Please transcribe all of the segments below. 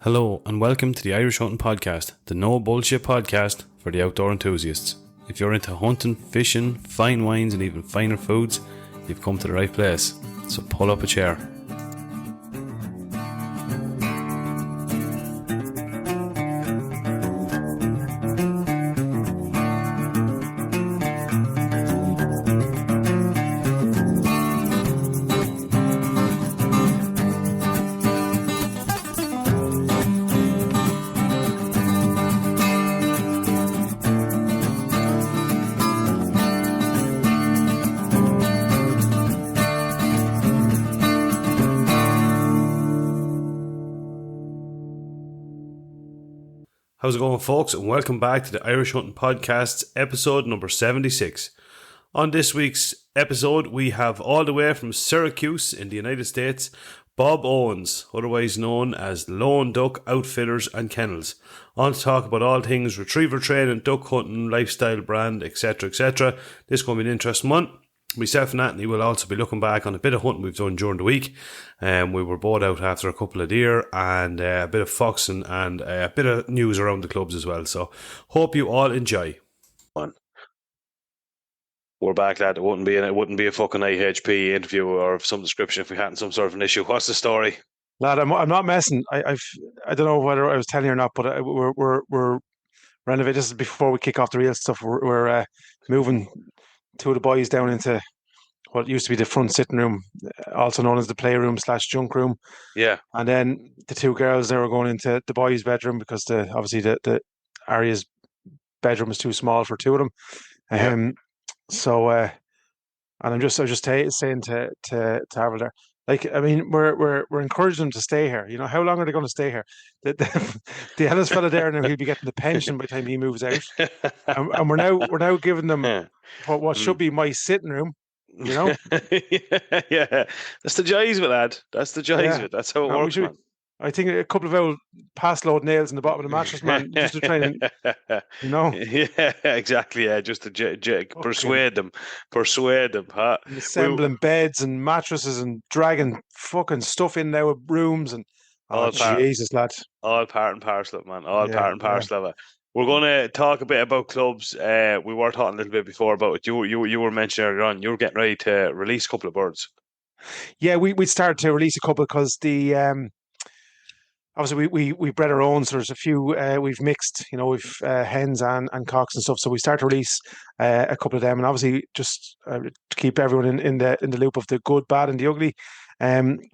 Hello and welcome to the Irish Hunting Podcast, the no bullshit podcast for the outdoor enthusiasts. If you're into hunting, fishing, fine wines and even finer foods, you've come to the right place. So pull up a chair. How's it going, folks, and welcome back to the Irish Hunting Podcast's episode number 76. On this week's episode, we have all the way from Syracuse in the United States, Bob Owens, otherwise known as Lone Duck Outfitters and Kennels, on to talk about all things retriever training, duck hunting, lifestyle brand, etc., etc. This is going to be an interesting one. Myself and Anthony will also be looking back on a bit of hunting we've done during the week. We were both out after a couple of deer and a bit of foxing and a bit of news around the clubs as well. So hope you all enjoy. We're back, lad. It wouldn't be a fucking IHP interview or of some description if we hadn't some sort of an issue. What's the story? Lad, I'm not messing. I don't know whether I was telling you or not, but we're renovating. This is before we kick off the real stuff. We're moving two of the boys down into what used to be the front sitting room, also known as the playroom / junk room. Yeah. And then the two girls, they were going into the boys' bedroom because obviously the Aria's bedroom is too small for two of them. Yeah. So and I was just saying to Harold there, like, I mean, we're encouraging them to stay here. You know, how long are they going to stay here? The eldest fella there, now he'll be getting the pension by the time he moves out, and we're now giving them what should be my sitting room. You know, yeah, that's the joys of it, lad. That's the joys of it. That's how it works, man. I think a couple of old pass-load nails in the bottom of the mattress, man, just to try and, you know. Yeah, exactly. Yeah, just to persuade them. Huh? Assembling beds and mattresses and dragging fucking stuff in there with rooms and Jesus, lad. All part and parcel of it, man. All part and parcel of it. We're going to talk a bit about clubs. We were talking a little bit before about it. You were mentioning earlier on, you were getting ready to release a couple of birds. Yeah, we started to release a couple because the obviously we bred our own, so there's a few we've mixed, you know, we've hens and cocks and stuff. So we start to release a couple of them, and obviously just to keep everyone in the loop of the good, bad, and the ugly.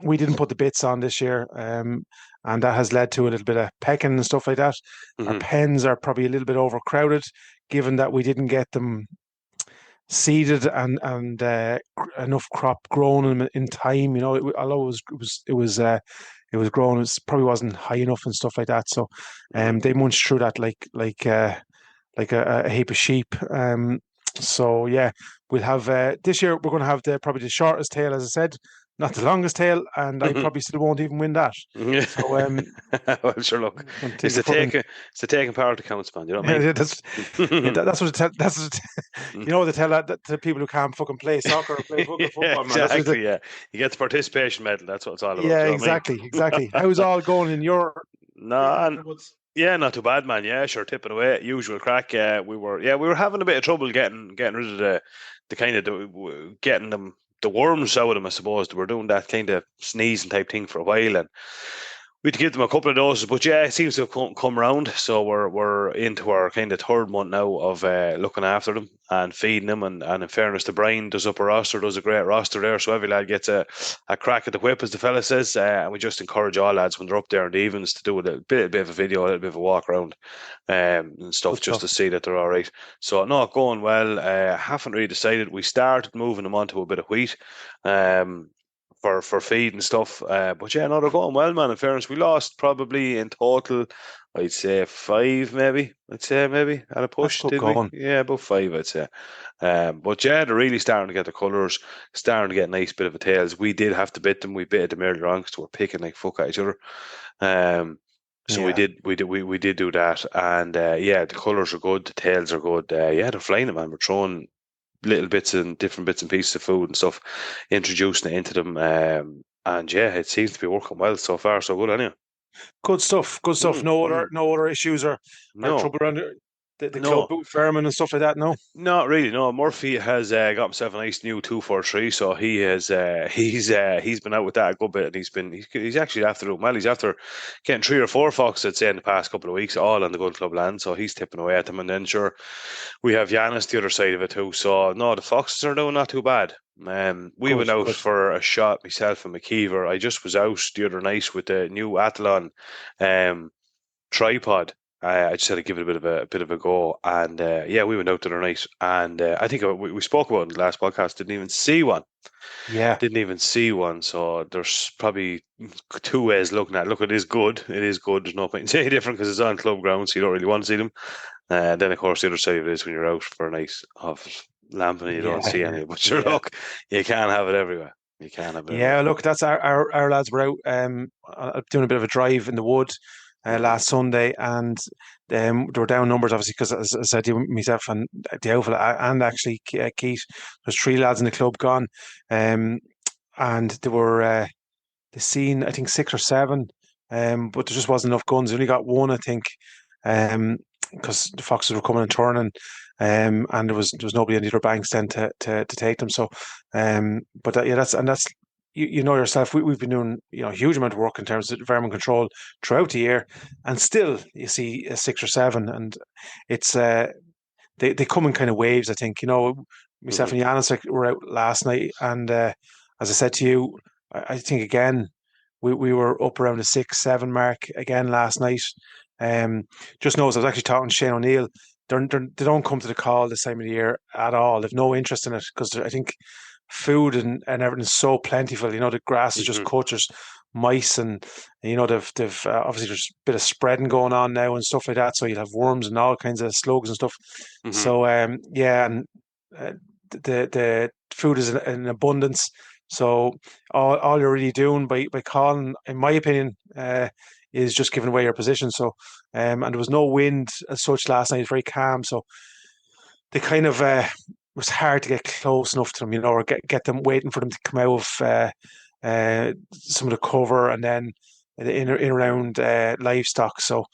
We didn't put the bits on this year, and that has led to a little bit of pecking and stuff like that. Mm-hmm. Our pens are probably a little bit overcrowded, given that we didn't get them seeded and enough crop grown in time. You know, although it was grown, it probably wasn't high enough and stuff like that. So, they munched through that like a heap of sheep. So yeah, we'll have this year. We're going to have probably the shortest tail, as I said, not the longest tail, and I probably still won't even win that. So, well, sure. Look, it's the taking part that counts, man. You know what I mean? That's what you know. They tell that to people who can't fucking play soccer or play football. Man. Exactly. Yeah, you get the participation medal. That's what it's all about. Yeah, you know exactly. How's all going in your? Yeah, not too bad, man. Yeah, sure, tipping away, usual crack. We were having a bit of trouble getting rid of the kind of getting them. The worms out of them, I suppose. They were doing that kind of sneezing type thing for a while, and we had to give them a couple of doses. But yeah, it seems to have come around. So we're into our kind of third month now of looking after them and feeding them. And in fairness to Brian, does up a roster, does a great roster there. So every lad gets a crack at the whip, as the fella says. And we just encourage all lads when they're up there in the evens to do a bit of a video, a little bit of a walk around and stuff, just to see that they're all right. So no, going well. Haven't really decided. We started moving them onto a bit of wheat. For feed and stuff, but yeah, no, they're going well, man. In fairness, we lost probably in total, I'd say 5, maybe. At a push, did we? Yeah, about 5, I'd say. But yeah, they're really starting to get the colours, starting to get a nice bit of a tails. We did have to bit them. We bitted them earlier on because they were picking like fuck at each other. So we did do that, and yeah, the colours are good, the tails are good. Yeah, they're flying it, man. We're throwing little bits and different bits and pieces of food and stuff, introducing it into them, and yeah, it seems to be working well so far. So good, anyway. Good stuff. Good stuff. Mm, mm. No other issues or No, trouble around the club no. vermin and stuff like that. No. Not really. No, Murphy has got himself a nice new 243, so he has he's been out with that a good bit, and he's actually after doing well. He's after getting three or four foxes, I'd say, in the past couple of weeks, all on the Gun Club land. So he's tipping away at them, and then sure we have Yanis the other side of it too. So no, the foxes are doing not too bad. We went Good. out Good. for a shot myself and McKeever. I just was out the other night with the new Athlon um, tripod. I just had to give it a bit of a go, and yeah, we went out the other night, and I think we spoke about it in the last podcast. Yeah. Didn't even see one. So there's probably two ways looking at it. Look, it is good. It is good. There's no point in saying different because it's on club ground, so you don't really want to see them. Then of course the other side of it is when you're out for a night of lamping and you don't Yeah. see Yeah. any. But sure, Yeah. look, you can't have it everywhere. You can't have it Yeah, everywhere. look, that's our lads were out doing a bit of a drive in the wood Hmm. last Sunday, and they were down numbers obviously because, as I said, myself and the outfit and actually Keith, there's three lads in the club gone, um, and they were they seen I think six or seven, but there just wasn't enough guns. They only got one, I think, um, because the foxes were coming and turning, and there was nobody in the other banks then to take them. So, but yeah, that's you know yourself. We've been doing a huge amount of work in terms of vermin control throughout the year, and still you see a six or seven, and it's they come in kind of waves. I think myself Hmm. and Yanis were out last night, and as I said to you, I think again we were up around the 6, 7 mark again last night. Um, just knows I was actually talking to Shane O'Neill. They don't come to the call this time of the year at all. They've no interest in it because I think food and everything's so plentiful. The grass is just Hmm. cut. There's mice and they've obviously there's a bit of spreading going on now and stuff like that. So you'll have worms and all kinds of slugs and stuff. Hmm. So yeah, and uh, the food is in abundance. So all you're really doing by calling, in my opinion, is just giving away your position. So and there was no wind as such last night. It was very calm. So they kind of it was hard to get close enough to them, or get them waiting for them to come out of some of the cover and then in around livestock. So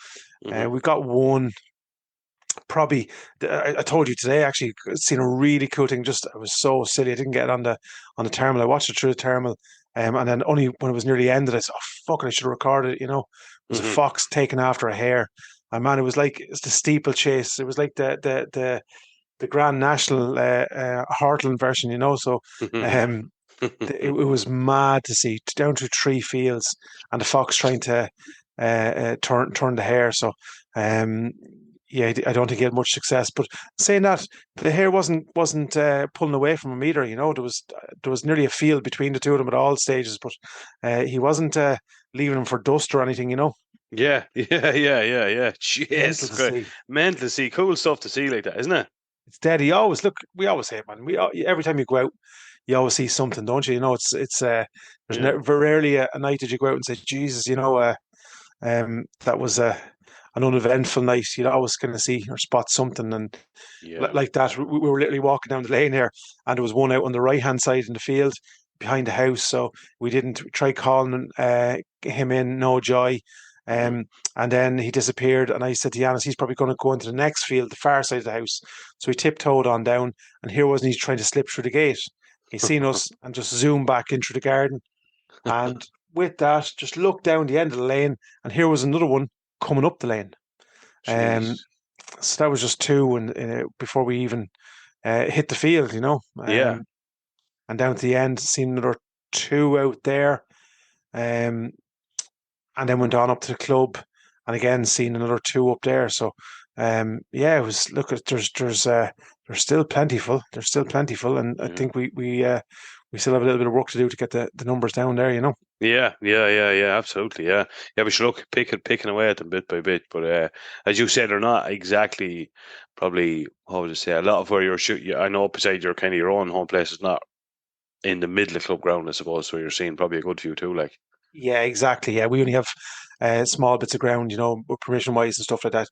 Hmm. we got one probably. I told you today actually seen a really cool thing. Just I was so silly I didn't get it on the thermal. I watched it through the thermal, and then only when it was nearly ended, I said, "Oh fuck it, I should have recorded it." It was a Hmm. fox taking after a hare. And man, it's the steeplechase. It was like the Grand National Hartland version. So Hmm. um, it was mad to see down through three fields and the fox trying to turn the hare. So um, yeah, I don't think he had much success. But saying that, the hare wasn't pulling away from him either. There was nearly a field between the two of them at all stages, but he wasn't leaving him for dust or anything. Yeah, yeah, yeah, yeah, yeah. Jeez, Mental it's to great. see. Mental to see. Cool stuff to see like that, isn't it? It's dead. He always look. We always say it, man. Every time you go out, you always see something, don't you? It's there's Yeah, never very rarely a night that you go out and say, Jesus, that was an uneventful night. You'd always kind of see or spot something, and yeah. like that, we were literally walking down the lane here, and there was one out on the right hand side in the field behind the house. So we didn't try calling him in, no joy. Hmm. Um, and then he disappeared, and I said to Yanis, he's probably going to go into the next field, the far side of the house. So he tiptoed on down, and here wasn't he trying to slip through the gate. He seen us and just zoomed back into the garden, and with that, just looked down the end of the lane, and here was another one coming up the lane. Um, Jeez. so that was just two, and before we even hit the field, Yeah. and down to the end, seen another two out there, um, and then went on up to the club, and again seen another two up there. So, yeah, it was look. There's still plentiful. There's still plentiful, and I Yeah. think we still have a little bit of work to do to get the numbers down there. Yeah, yeah, yeah, yeah, absolutely. Yeah, yeah. We should look picking away at them bit by bit. But as you said, they're not exactly probably. How would I say? A lot of where you're shooting. I know beside your kind of your own home place is not in the middle of club ground, I suppose. So you're seeing probably a good few too. Like. Yeah, exactly. Yeah, we only have small bits of ground, with permission wise and stuff like that,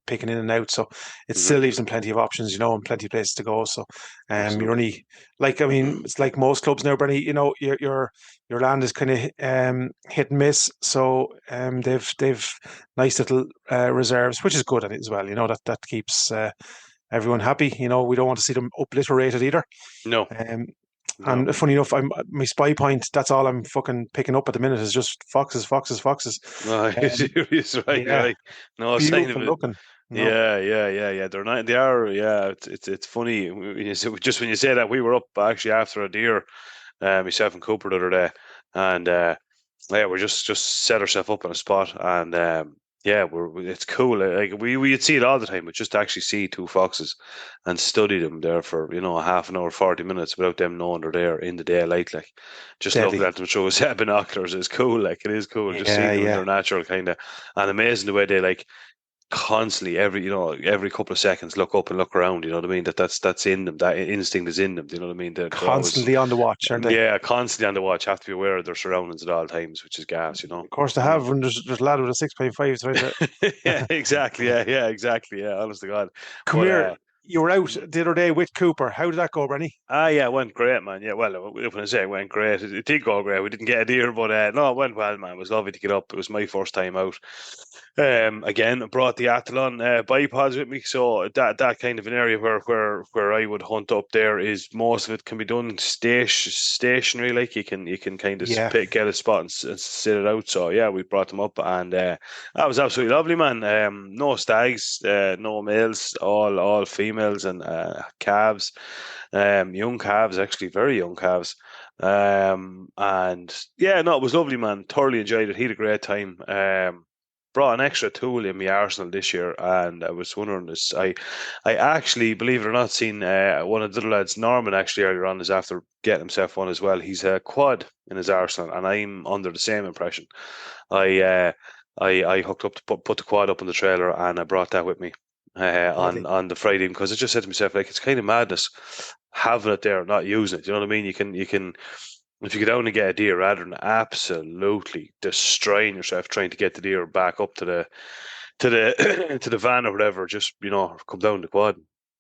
picking in and out. So it Hmm. still leaves them plenty of options, and plenty of places to go. So you're Absolutely. only like, I mean, it's like most clubs now, Bernie. Your land is kind of hit and miss. So they've nice little reserves, which is good at it as well. That keeps everyone happy. We don't want to see them obliterated either. No, Um, no. and funny enough, I'm my spy point. That's all I'm fucking picking up at the minute is just foxes, foxes, foxes. No, you're Um, serious, right? yeah, Right. No sign of beautiful it. looking. Yeah, yeah, yeah, yeah. They're not. They are. Yeah, it's funny when you say, just when you say that. We were up actually after a deer, myself and Cooper the other day, and yeah, we're just set ourselves up on a spot, and yeah, it's cool. Like we'd see it all the time, but just to actually see two foxes and study them there for a half an hour, 40 minutes without them knowing they're there in the daylight, like just looking Deadly. at them through a set of binoculars is cool. Like it is cool just Yeah, seeing them in yeah, their natural kind of, and amazing the way they like constantly every couple of seconds look up and look around. You know what I mean? That's in them. That instinct is in them. You know what I mean? They're always constantly on the watch, aren't they? yeah, constantly on the watch. Have to be aware of their surroundings at all times, which is gas. Of course, they have. When there's a lad with a 6.5 trying to Yeah, exactly. Yeah, yeah, exactly. Yeah, honest to God. come But here. You were out mhm. the other day with Cooper. How did that go, Brenny? Yeah, it went great, man. Yeah, well, when I say it went great, it did go great. We didn't get a deer, but no, it went well, man. It was lovely to get up. It was my first time out. Again, I brought the Athlon bipods with me, so that kind of an area where I would hunt up there is most of it can be done stationary, like you can kind of Yeah, get a spot and sit it out. So yeah, we brought them up, and that was absolutely lovely, man. No stags, no males, all females and calves, young calves, actually very young calves. And yeah, no, it was lovely, man. Thoroughly enjoyed it. He had a great time. Brought an extra tool in my arsenal this year, and I was wondering this. I actually, believe it or not, seen one of the other lads, Norman, actually earlier on, is after getting himself one as well. He's a quad in his arsenal, and I'm under the same impression. I I hooked up to put the quad up on the trailer, and I brought that with me on deadly. the Friday because I just said to myself, like, it's kind of madness having it there, not using it. You know what I mean? You can if you go down and get a deer rather than absolutely destroying yourself trying to get the deer back up to the to the van or whatever, just come down the quad.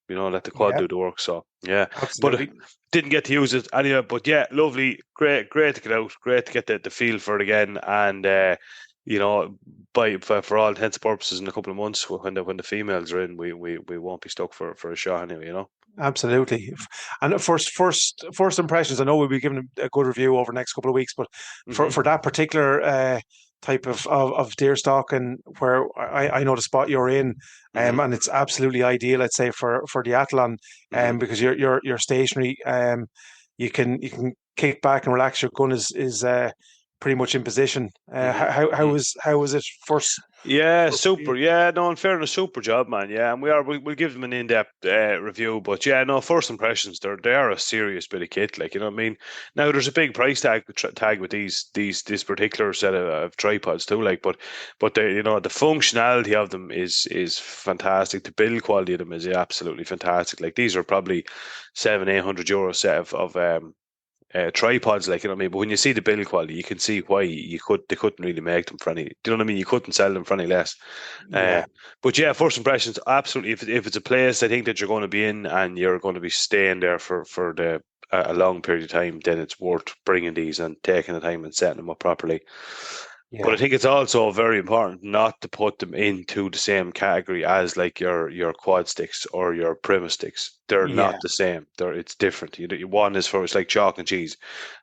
Let the quad Yeah, do the work. So yeah, but absolutely. didn't get to use it anyway. But yeah, lovely, great to get out, great to get the feel for it again, and you know, for all intents and purposes, in a couple of months when the females are in, we won't be stuck for a shot anyway. Absolutely. And first impressions, I know we'll be giving a good review over the next couple of weeks, but for, Hmm. for that particular type of deer stock and where I know the spot you're in, Hmm. and it's absolutely ideal, I'd say, for the Athlon, Hmm. because you're stationary, you can kick back and relax. Your gun is pretty much in position. Hmm. How was it first? Yeah, First super. view? Yeah, no, in fairness, super job, man. Yeah, and we'll give them an in-depth review, but yeah, no, first impressions, they are a serious bit of kit, like what I mean. Now, there's a big price tag with this particular set of tripods too, like, but the functionality of them is fantastic. The build quality of them is absolutely fantastic. Like these are probably 700-800 euro set of tripods, like what I mean. But when you see the build quality, you can see why they couldn't really make them for any. Do you know what I mean? You couldn't sell them for any less. Yeah, But yeah, first impressions, absolutely. If it's a place I think that you're going to be in and you're going to be staying there for a long period of time, then it's worth bringing these and taking the time and setting them up properly. But I yeah, think it's also very important not to put them into the same category as like your quad sticks or your Prima sticks. They're yeah. not the same. It's different. One is for it's like chalk and cheese.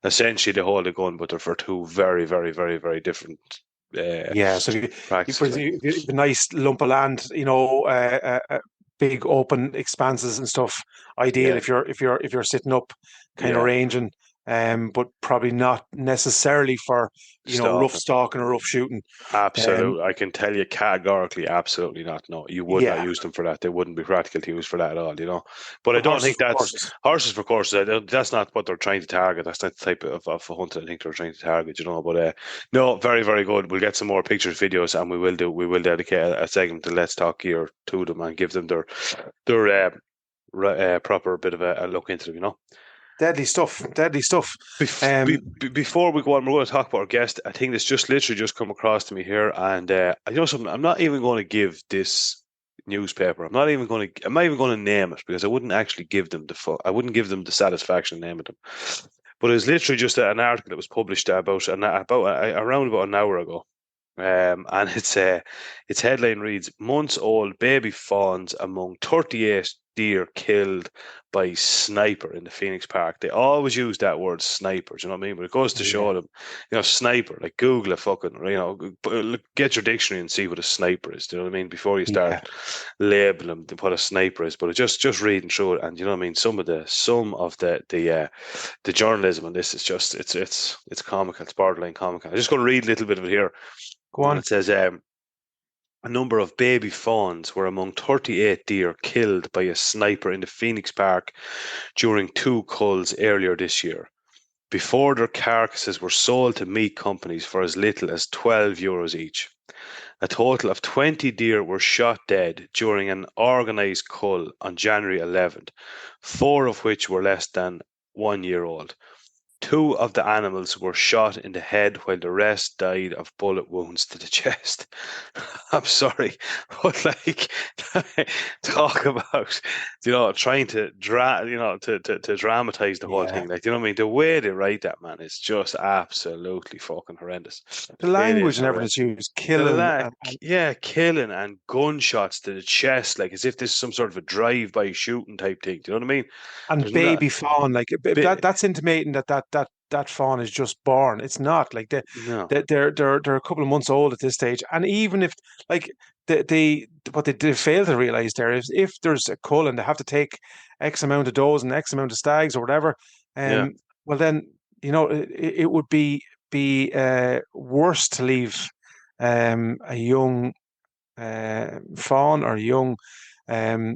Essentially, they hold a gun, but they're for two very, very, very, very different uh, Yeah, so practices. Like if you have a nice lump of land, big open expanses and stuff. Ideal yeah, if you're sitting up, kind of yeah, ranging, but probably not necessarily for rough stalking. stalking or rough shooting. Um, Absolutely. I can tell you categorically, absolutely not. No, you would not yeah, use them for that. They wouldn't be practical to use for that at all. But I but don't horses think for that's courses. horses for courses. That's not what they're trying to target. That's not the type of hunting I think they're trying to target. But no, very, very good. We'll get some more pictures, videos, and we will dedicate a segment to Let's Talk Gear to them and give them their proper bit of a look into them. Deadly stuff. Deadly stuff. Um, Before we go on, we're going to talk about our guest. I think this just literally just come across to me here, and I know something. I'm not even going to give this newspaper. I'm not even going to name it because I wouldn't actually give them I wouldn't give them the satisfaction of naming them. But it was literally just an article that was published around about an hour ago. And its headline reads: Months old baby fawns among 38 deer killed by sniper in the Phoenix Park. They always use that word sniper, do you know what I mean? But it goes to yeah, show them, sniper, like Google a fucking, get your dictionary and see what a sniper is, do you know what I mean? Before you yeah. start labeling them what a sniper is. But just reading through it, and you know what I mean? The journalism on this is just, it's comical, it's borderline comical. I'm just going to read a little bit of it here. Go And on. it says, a number of baby fawns were among 38 deer killed by a sniper in the Phoenix Park during two culls earlier this year, before their carcasses were sold to meat companies for as little as €12 each. A total of 20 deer were shot dead during an organised cull on January 11th, four of which were less than 1 year old. Two of the animals were shot in the head while the rest died of bullet wounds to the chest. I'm sorry, but like talk about trying to to dramatize the whole Yeah. thing. Like, you know what I mean? The way they write that, man, is just absolutely fucking horrendous. The It is language and everything horrendous. that's used, The killing, lack, and yeah, killing and gunshots to the chest, like as if this is some sort of a drive-by shooting type thing. Do you know what I mean? and There's not. baby fawn, like Bit, that's intimating that fawn is just born. It's not like no. they're a couple of months old at this stage, and even if like they what they fail to realize there is if there's a cull and they have to take X amount of does and X amount of stags or whatever, Yeah. well then it would be worse to leave a young fawn or young um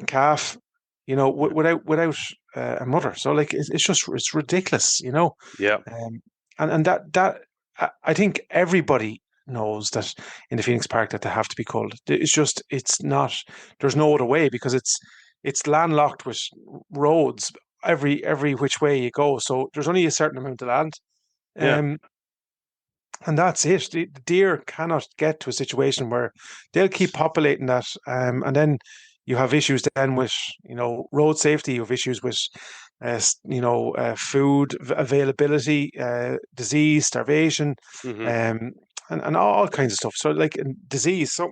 calf, without a mother. So like it's just it's ridiculous, Yeah. um, and I think everybody knows that in the Phoenix Park that they have to be culled. It's not. There's no other way because it's landlocked with roads every which way you go. So there's only a certain amount of land. Yeah. Um, and that's it. The deer cannot get to a situation where they'll keep populating that, and then you have issues then with road safety. You have issues with food availability, disease, starvation, hmm um, and all kinds of stuff. So like disease. So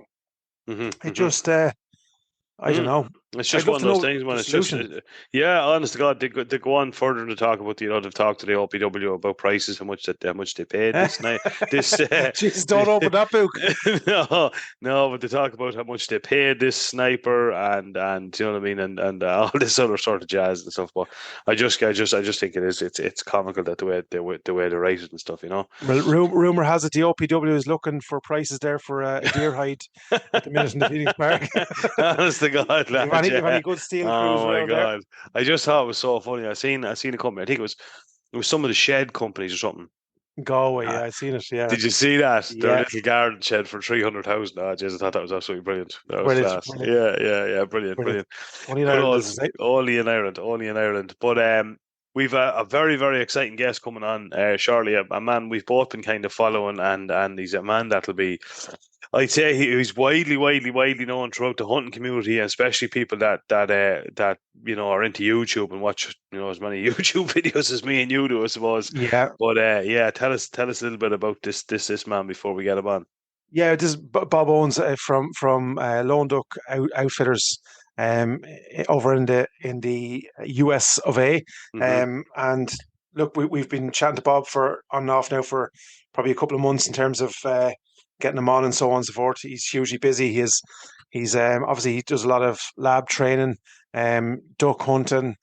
hmm I hmm just I don't Mm. know. It's I'd just love one of to those know things, man. the It's just, solution. yeah, honest to God, they go on further to talk about, they've talked to the OPW about prices, how much they paid this night, this, Jesus, don't open that book. no, no, but they talk about how much they paid this sniper and you know what I mean, and all this other sort of jazz and stuff. But I just think it's comical that the way they write it and stuff, you know. Well, rumor has it the OPW is looking for prices there for a deer hide at the minute in the Phoenix Park. Honest to God, lad, If yeah. any good steel crews Oh my around there, God. I just thought it was so funny. I seen a company. I think it was some of the shed companies or something. Galway. Uh, Yeah, I seen it. Yeah, did you see that? Their yeah, little garden shed for 300,000. Oh, jeez, I thought that was absolutely brilliant. That was brilliant, class. brilliant, Yeah, yeah, yeah. Brilliant, brilliant. brilliant. Only in Good Ireland, old as I say. only in Ireland, only in Ireland. But we've a very, very exciting guest coming on shortly. A man we've both been kind of following, and he's a man that'll be. I'd say he's widely known throughout the hunting community, and especially people that are into YouTube and watch as many YouTube videos as me and you do, I suppose. Yeah, But yeah, tell us a little bit about this man before we get him on. yeah. This is Bob Owens from Lone Duck Outfitters, over in the US of A. hmm And look, we've been chatting to Bob for on and off now for probably a couple of months in terms of getting him on and so on and so forth. He's hugely busy. He's obviously he does a lot of lab training, duck hunting.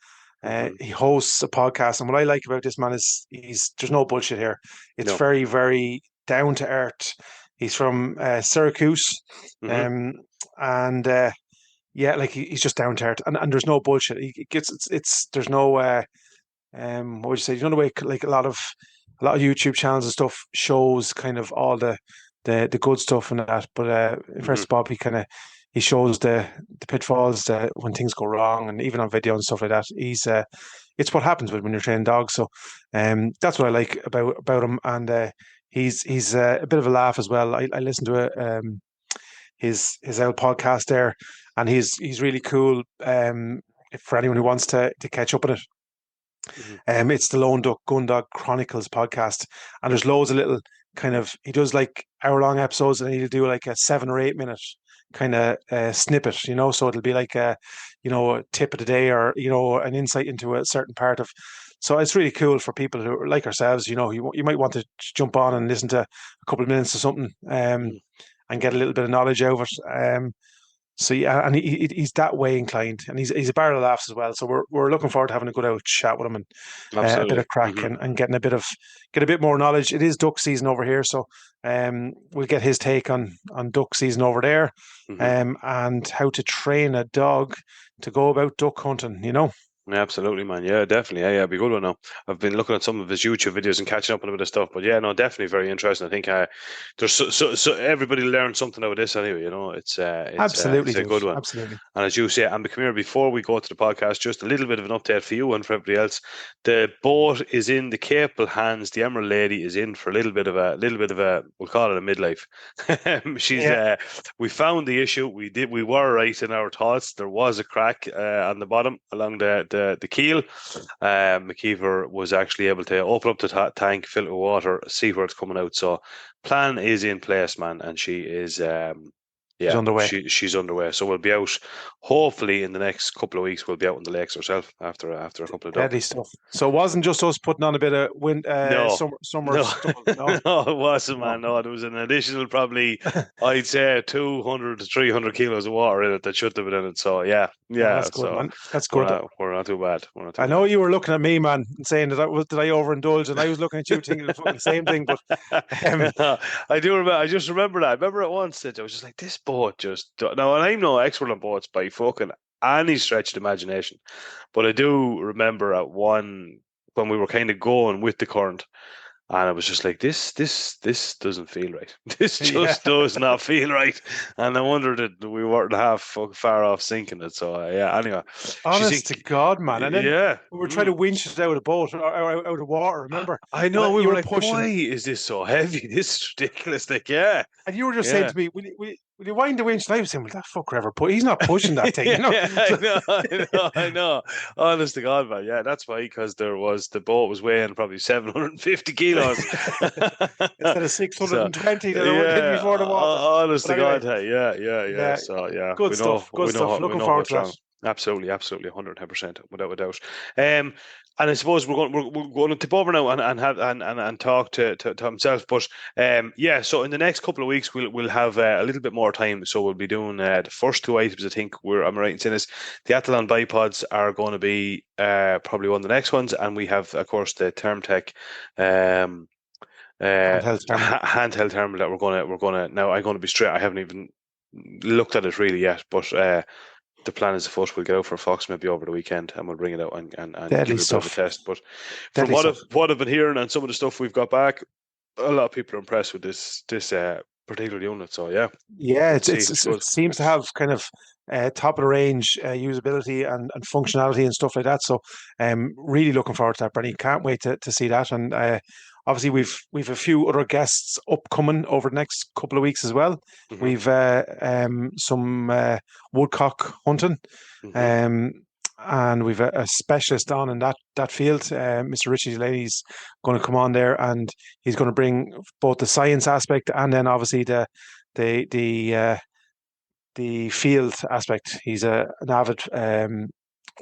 hmm He hosts a podcast, and what I like about this man is there's no bullshit here. It's No. very, very down to earth. He's from Syracuse, hmm um, and yeah, like he's just down to earth, and there's no bullshit. He gets it's there's no what would you say? You know the way like a lot of YouTube channels and stuff shows kind of all the good stuff and that, but hmm first Bob he kind of he shows the pitfalls when things go wrong, and even on video and stuff like that. He's it's what happens when you're training dogs. So that's what I like about him, and he's a bit of a laugh as well. I listen to his old podcast there, and he's really cool. For anyone who wants to catch up on it, Hmm. it's the Lone Duck Chronicles podcast, and there's loads of little kind of he does like hour-long episodes, and he'll do like a 7 or 8 minute kind of snippet, so it'll be like a tip of the day, or an insight into a certain part of. So it's really cool for people who are like ourselves. You might want to jump on and listen to a couple of minutes or something, Hmm. and get a little bit of knowledge out of it. So yeah, and he's that way inclined, and he's a barrel of laughs as well. So we're looking forward to having a good out chat with him, and a bit Absolutely. of crack, Hmm. and getting get a bit more knowledge. It is duck season over here, so we'll get his take on duck season over there, Hmm. and how to train a dog to go about duck hunting. Yeah, absolutely, man. Yeah, definitely. Yeah, yeah, be a good one now. I've been looking at some of his YouTube videos and catching up on a bit of stuff, but yeah, no, definitely very interesting. I think there's so everybody learned something out of this anyway. Absolutely, It's a dude. good one. Absolutely. And as you say, and come here before we go to the podcast, just a little bit of an update for you and for everybody else. The boat is in the capable hands. The Emerald Lady is in for a little bit of a we'll call it a midlife. She's Yeah, we found the issue. We were right in our thoughts. There was a crack on the bottom along the keel. McKeever was actually able to open up the tank, fill it with water, see where it's coming out. So plan is in place, man, and she is she's yeah, underway. she's underway. So we'll be out. Hopefully, in the next couple of weeks, we'll be out in the lakes ourselves after a couple of duck. Deadly stuff. So it wasn't just us putting on a bit of wind, No, summer no, stuff. No, no, it wasn't, no. man. No, there was an additional probably, I'd say, 200 to 300 kilos of water in it that should have been in it. So yeah, Oh, yeah. that's good, So man. That's good. we're not too bad. We're not I too know bad. you were looking at me, man, and saying that did I overindulge, and I was looking at you thinking the fucking same thing. But um, I do remember. I just remember that. I remember it once that I was just like, this boat just no. And I'm no expert on boats by fucking any stretch of the imagination, but I do remember at one when we were kind of going with the current. And I was just like, this doesn't feel right. This yeah, just does not feel right. And I wondered that we weren't far off sinking it. So yeah. Anyway, she's in. honest to God, man. And then Yeah. we were trying to winch it out of the boat, or out of water. I Remember? I And know. We you were were like, pushing why it, is this so heavy? This is ridiculous. Like, yeah, and you were just saying yeah. to me, "Will you wind the winch?" And I was saying, "Well, that fucker ever put? He's not pushing that thing, Yeah, you know." I So, know, I know, I know. Honest to God, man. Yeah, that's why, because the boat was weighing probably 750 kilos. instead of six hundred So, and twenty that I did yeah, before the water. honest But to anyway, God, hey, yeah, yeah, yeah. yeah, So, yeah, good we stuff. know, Good we know, stuff. we Looking know how forward to that. strong. Absolutely, absolutely, 110%, without a doubt. Um, and I suppose we're going to tip over now and have and talk to himself. But yeah, so in the next couple of weeks we'll have a little bit more time. So we'll be doing the first two items. I think I'm right in saying this. The Athlon bipods are going to be probably one of the next ones, and we have, of course, the Termtech um, Handheld terminal. handheld terminal that we're gonna now. I'm going to be straight. I haven't even looked at it really yet, but the plan is afoot. We'll get out for a fox maybe over the weekend, and we'll bring it out and Deadly give it a bit of a stuff. test. But from Deadly stuff. what I've been hearing and some of the stuff we've got back, a lot of people are impressed with this particular unit. So yeah, Yeah, let's see. It's it good. seems to have kind of top of the range usability and functionality and stuff like that. So, really looking forward to that, Bernie. Can't wait to see that. And obviously, we've a few other guests upcoming over the next couple of weeks as well. Hmm. We've some woodcock hunting. Hmm. Um, and we've a specialist on in that field. Mr. Richie Delaney's going to come on there, and he's going to bring both the science aspect and then obviously the the uh, the field aspect. He's an avid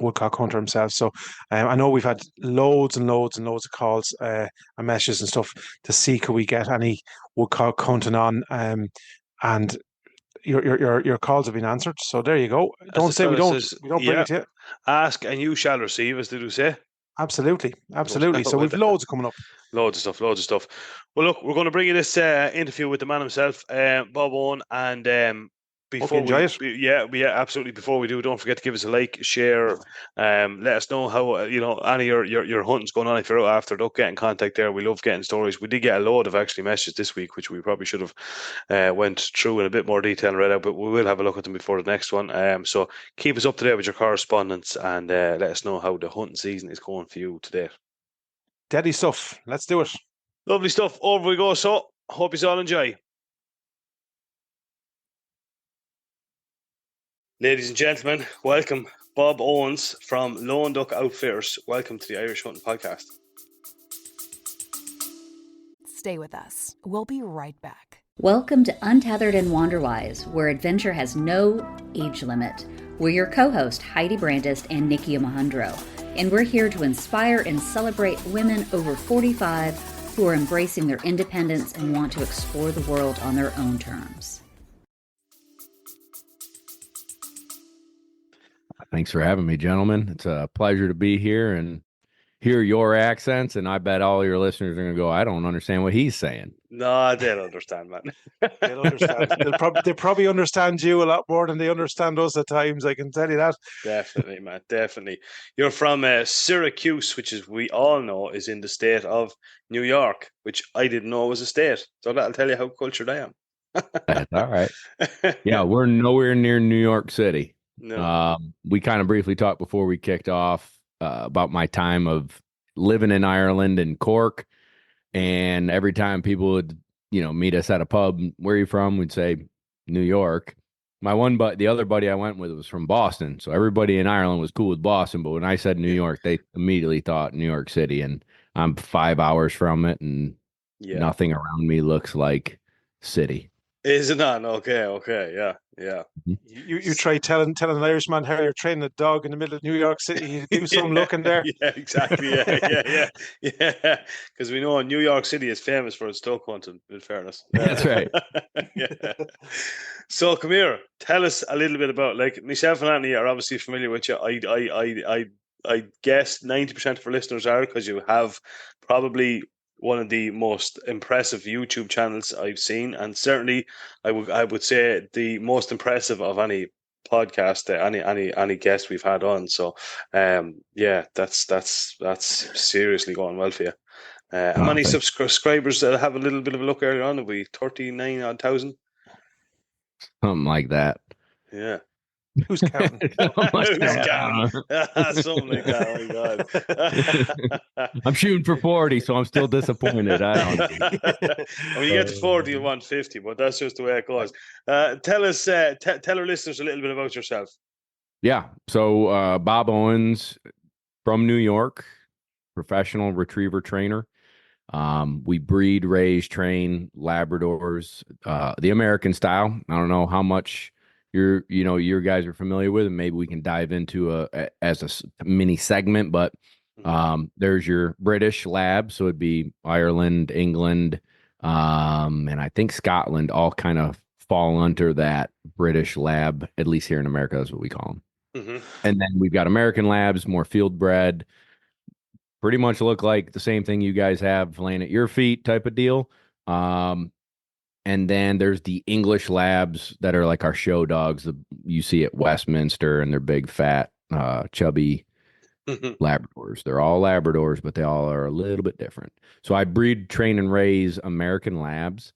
woodcock hunter himself, so I know we've had loads and loads and loads of calls and messages and stuff to see could we get any woodcock hunting on, and your calls have been answered. So there you go. As Don't the say we fella don't says, we don't bring yeah, it to you. ask and you shall receive, as they do say. Absolutely, absolutely. So Well, we've loads coming up. loads of stuff, loads of stuff. Well, look, we're going to bring you this interview with the man himself, Bob Owen, and Hope you enjoy it. Absolutely. Before we do, don't forget to give us a like, share. Let us know how any of your hunting's going on. If you're out after duck, get in contact there. We love getting stories. We did get a load of actually messages this week, which we probably should have went through in a bit more detail and read out, but we will have a look at them before the next one. So keep us up to date with your correspondence and let us know how the hunting season is going for you today. Deadly stuff. Let's do it. Lovely stuff. Over we go. So hope you all enjoy. Ladies and gentlemen, welcome Bob Owens from Lone Duck Outfitters. Welcome to the Irish Hunting Podcast. Stay with us. We'll be right back. Welcome to Untethered and Wanderwise, where adventure has no age limit. We're your co-host, Heidi Brandist and Nikki Mahundro, and we're here to inspire and celebrate women over 45 who are embracing their independence and want to explore the world on their own terms. Thanks for having me, gentlemen. It's a pleasure to be here and hear your accents, and I bet all your listeners are going to go, I don't understand what he's saying. No, they'll understand, man. They'll understand. They'll probably understand you a lot more than they understand us at times, I can tell you that. Definitely, man, definitely. You're from Syracuse, which is, we all know, is in the state of New York, which I didn't know was a state. So that'll tell you how cultured I am. That's all right. Yeah, we're nowhere near New York City. No. We kind of briefly talked before we kicked off about my time of living in Ireland and Cork. And every time people would, meet us at a pub, where are you from? We'd say New York. The other buddy I went with was from Boston. So everybody in Ireland was cool with Boston. But when I said New York, they immediately thought New York City. And I'm 5 hours from it, and nothing around me looks like city. Is it not? Okay, yeah. You try telling an Irishman how you're training a dog in the middle of New York City. You do some looking there. Yeah, exactly. Yeah. Because we know New York City is famous for its duck hunting, in fairness. That's right. Yeah. So come here, tell us a little bit about, like, myself and Anthony are obviously familiar with you. I guess 90% of our listeners are, because you have probably one of the most impressive YouTube channels I've seen, and certainly I would say the most impressive of any podcast, any guest we've had on. So, that's seriously going well for you. How many subscribers have a little bit of a look earlier on? Have we 39,000? Something like that. Yeah. Who's counting? Something like that. Oh my God. I'm shooting for 40, so I'm still disappointed. I don't. When you get to 40, you want 50, but that's just the way it goes. Tell us, tell our listeners a little bit about yourself. Yeah. So Bob Owens from New York, professional retriever trainer. We breed, raise, train Labradors, the American style. I don't know how much your guys are familiar with, and maybe we can dive into as a mini segment, but there's your British Lab, so it'd be Ireland, England, and I think Scotland all kind of fall under that British Lab, at least here in America. That's what we call them. And then we've got American Labs, more field bred, pretty much look like the same thing you guys have laying at your feet type of deal. And then there's the English Labs that are like our show dogs that you see at Westminster, and they're big, fat, chubby Labradors. They're all Labradors, but they all are a little bit different. So I breed, train, and raise American Labs.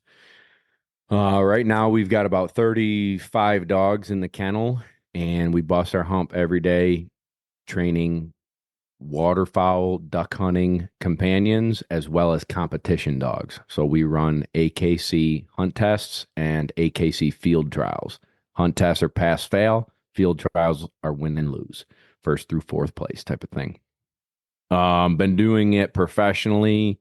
Right now we've got about 35 dogs in the kennel, and we bust our hump every day training waterfowl, duck hunting companions, as well as competition dogs. So we run AKC hunt tests and AKC field trials. Hunt tests are pass fail. Field trials are win and lose, first through fourth place type of thing. Been doing it professionally,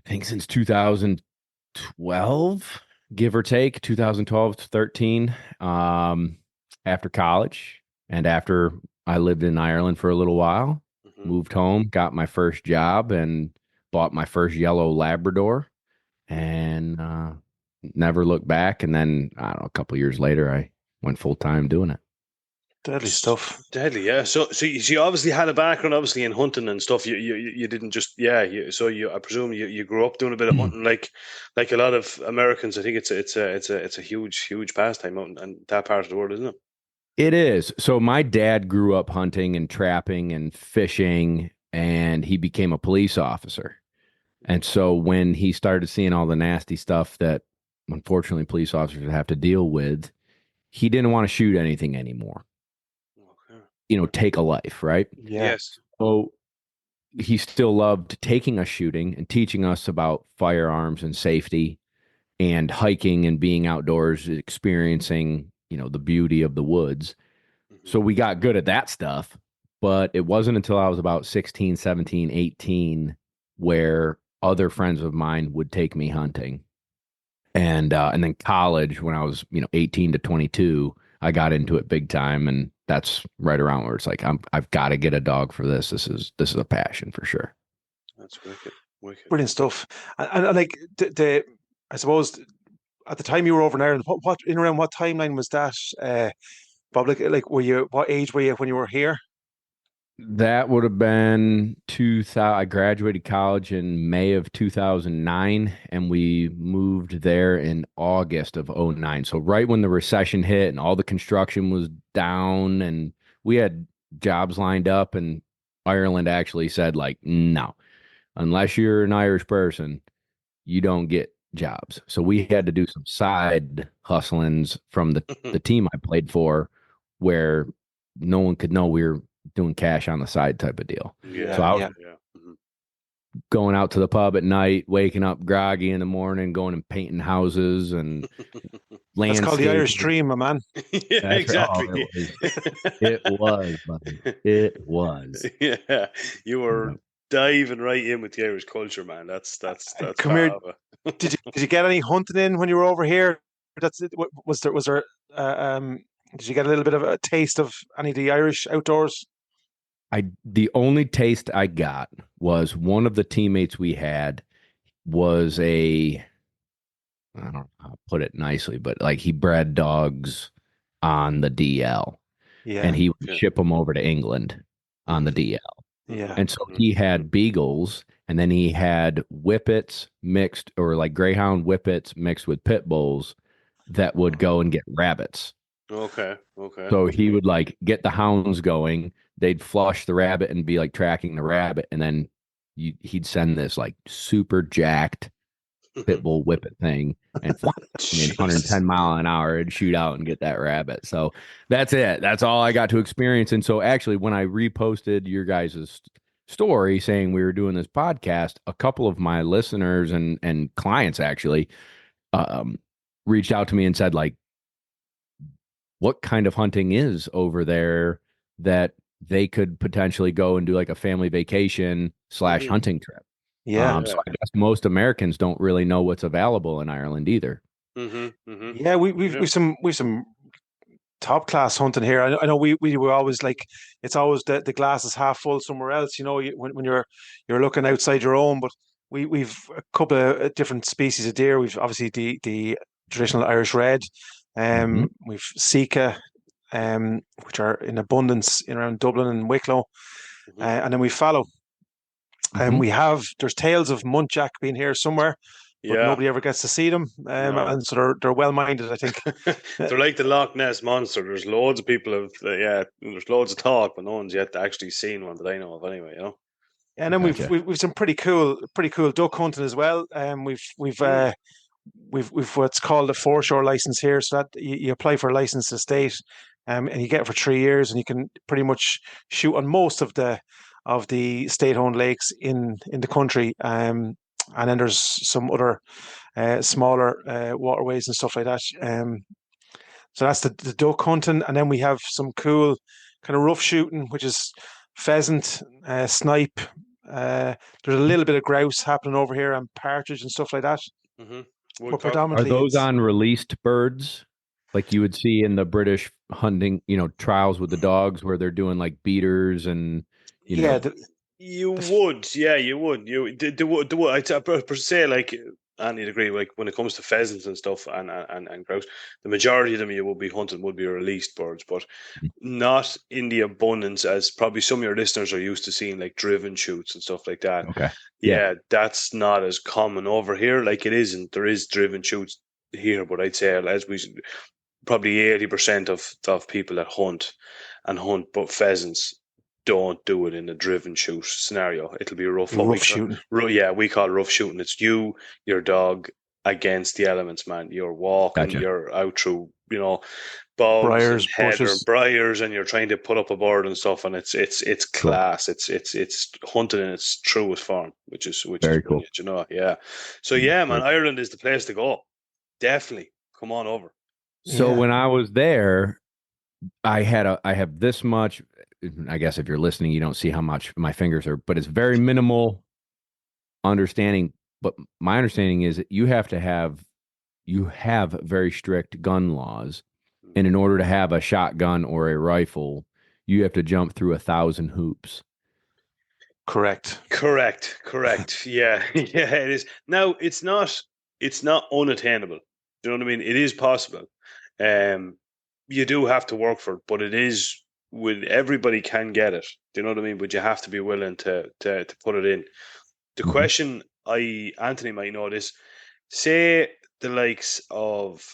I think, since 2012, give or take, 2012 to 13, after college and after I lived in Ireland for a little while, moved home, got my first job, and bought my first yellow Labrador, and never looked back. And then, I don't know, a couple years later, I went full time doing it. Deadly stuff. Deadly, yeah. So you obviously had a background, obviously in hunting and stuff. You didn't just I presume you grew up doing a bit of hunting, like a lot of Americans. I think it's a huge pastime out in that part of the world, isn't it? It is. So my dad grew up hunting and trapping and fishing, and he became a police officer. And so when he started seeing all the nasty stuff that unfortunately police officers have to deal with, he didn't want to shoot anything anymore. Okay. Take a life, right? Yeah. Yes. So he still loved taking us shooting and teaching us about firearms and safety and hiking and being outdoors, experiencing, the beauty of the woods. So we got good at that stuff, but it wasn't until I was about 16, 17, 18 where other friends of mine would take me hunting. And then college, when I was, 18 to 22, I got into it big time, and that's right around where it's like I've got to get a dog for this. This is a passion for sure. That's wicked. Brilliant stuff. And like I suppose at the time you were over in Ireland, what in around what timeline was that, Bob? Like what age were you when you were here? That would have been 2000. I graduated college in May of 2009, and we moved there in August of 2009. So right when the recession hit and all the construction was down, and we had jobs lined up, and Ireland actually said, like, no, unless you're an Irish person, you don't get jobs. So we had to do some side hustlings from the team I played for, where no one could know we were doing cash on the side type of deal. Yeah. So I was going out to the pub at night, waking up groggy in the morning, going and painting houses and landscaping. That's called the Irish dream, my man. Yeah, exactly. It was, buddy. It was. Yeah, you were diving right in with the Irish culture, man. That's Come here. Did you get any hunting in when you were over here? Was there did you get a little bit of a taste of any of the Irish outdoors? The only taste I got was one of the teammates we had was I don't know how to put it nicely, but like he bred dogs on the DL. Yeah. And he would ship them over to England on the DL. Yeah. And so he had beagles, and then he had whippets mixed, or like greyhound whippets mixed with pit bulls that would go and get rabbits. Okay. So he would like get the hounds going. They'd flush the rabbit and be like tracking the rabbit, and then he'd send this like super jacked pit bull whippet thing, and 110 mile an hour and shoot out and get that rabbit. So that's it. That's all I got to experience. And so actually, when I reposted your guys' story saying we were doing this podcast, a couple of my listeners and clients actually reached out to me and said, like, what kind of hunting is over there that they could potentially go and do like a family vacation / hunting trip. Yeah. So I guess most Americans don't really know what's available in Ireland either. Yeah, we've some top class hunting here. I know we were always like, it's always the glass is half full somewhere else. When you're looking outside your own, but we've a couple of different species of deer. We've obviously the traditional Irish red. We've Sika, which are in abundance in around Dublin and Wicklow, and then we fallow. And there's tales of muntjac being here somewhere, but nobody ever gets to see them. And so they're well minded, I think. They're like the Loch Ness monster. There's loads of people there's loads of talk, but no one's yet actually seen one that I know of anyway. And then we've some pretty cool duck hunting as well. We've what's called a foreshore license here, so that you apply for a license to state, and you get it for 3 years, and you can pretty much shoot on most of the state-owned lakes in the country. And then there's some other smaller waterways and stuff like that. So that's the duck hunting, and then we have some cool kind of rough shooting, which is pheasant, snipe. There's a little bit of grouse happening over here, and partridge and stuff like that. But predominantly, are those on released birds, like you would see in the British hunting, trials with the dogs, where they're doing like beaters and you would. You would. I'd per se, like, Andy'd agree. Like when it comes to pheasants and stuff and grouse, the majority of them you will be hunting would be released birds, but not in the abundance as probably some of your listeners are used to seeing, like driven shoots and stuff like that. Okay. Yeah, that's not as common over here. Like it isn't. There is driven shoots here, but I'd say as we probably 80% of people that hunt but pheasants don't do it in a driven shoot scenario. It'll be rough shooting. We call it rough shooting. It's you, your dog against the elements, man. You're walking, Gotcha. you're out through, bogs, Briars, and heather, bushes. briars, and you're trying to put up a bird and stuff. And it's class. It's hunting in its truest form, which is Very cool. brilliant, Yeah. So yeah, man, Ireland is the place to go. Definitely, come on over. So when I was there, I have this much. I guess if you're listening, you don't see how much my fingers are, but it's very minimal understanding. But my understanding is that you have very strict gun laws, and in order to have a shotgun or a rifle, you have to jump through 1,000 hoops. Correct. Yeah, yeah, it is. Now it's not unattainable. Do you know what I mean? It is possible. You do have to work for it, but it is. With everybody can get it. Do you know what I mean? But you have to be willing to put it in. The question Anthony might know this. Say the likes of,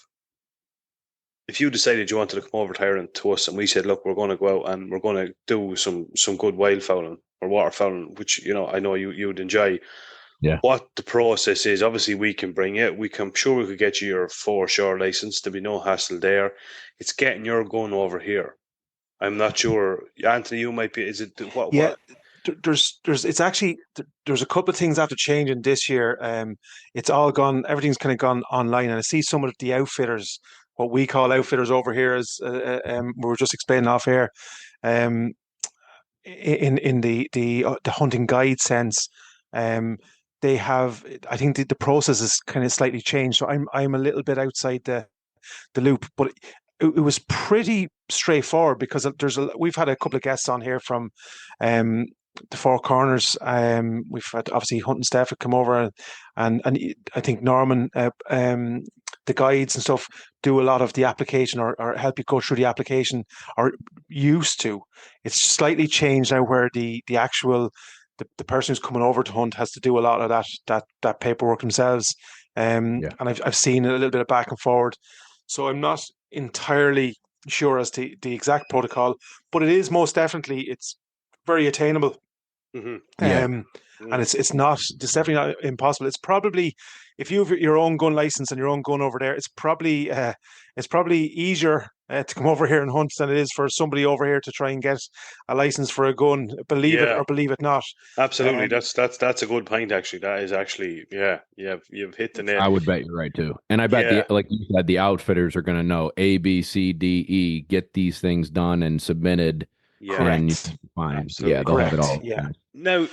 if you decided you wanted to come over to Ireland to us and we said, look, we're going to go out and we're going to do some good wildfowling or waterfowling, which I know you would enjoy. Yeah. What the process is, obviously we can bring it. I'm sure we could get you your foreshore license. There'll be no hassle there. It's getting your gun over here. I'm not sure, Anthony. You might be. Is it what? Yeah, there's a couple of things after changing this year. It's all gone. Everything's kind of gone online, and I see some of the outfitters, what we call outfitters over here, as we were just explaining off here, in the hunting guide sense. They have. I think the process is kind of slightly changed. So I'm a little bit outside the loop, but it was pretty straightforward because we've had a couple of guests on here from the Four Corners. We've had obviously Hunt and Steph come over, and I think Norman, the guides and stuff, do a lot of the application or help you go through the application, or used to. It's slightly changed now where the actual the person who's coming over to hunt has to do a lot of that paperwork themselves. And I've seen a little bit of back and forward. So I'm not entirely sure as to the exact protocol, but it is most definitely, it's very attainable. And it's definitely not impossible. It's probably, if you have your own gun license and your own gun over there, it's probably easier to come over here and hunt than it is for somebody over here to try and get a license for a gun. Believe it or believe it not. Absolutely, that's a good point. Actually, that is actually you've hit the nail. I would bet you're right too, and I bet like you said, the outfitters are going to know A, B, C, D, E. Get these things done and submitted. And fine. Absolutely. Yeah, they'll have it all. Yeah. Now,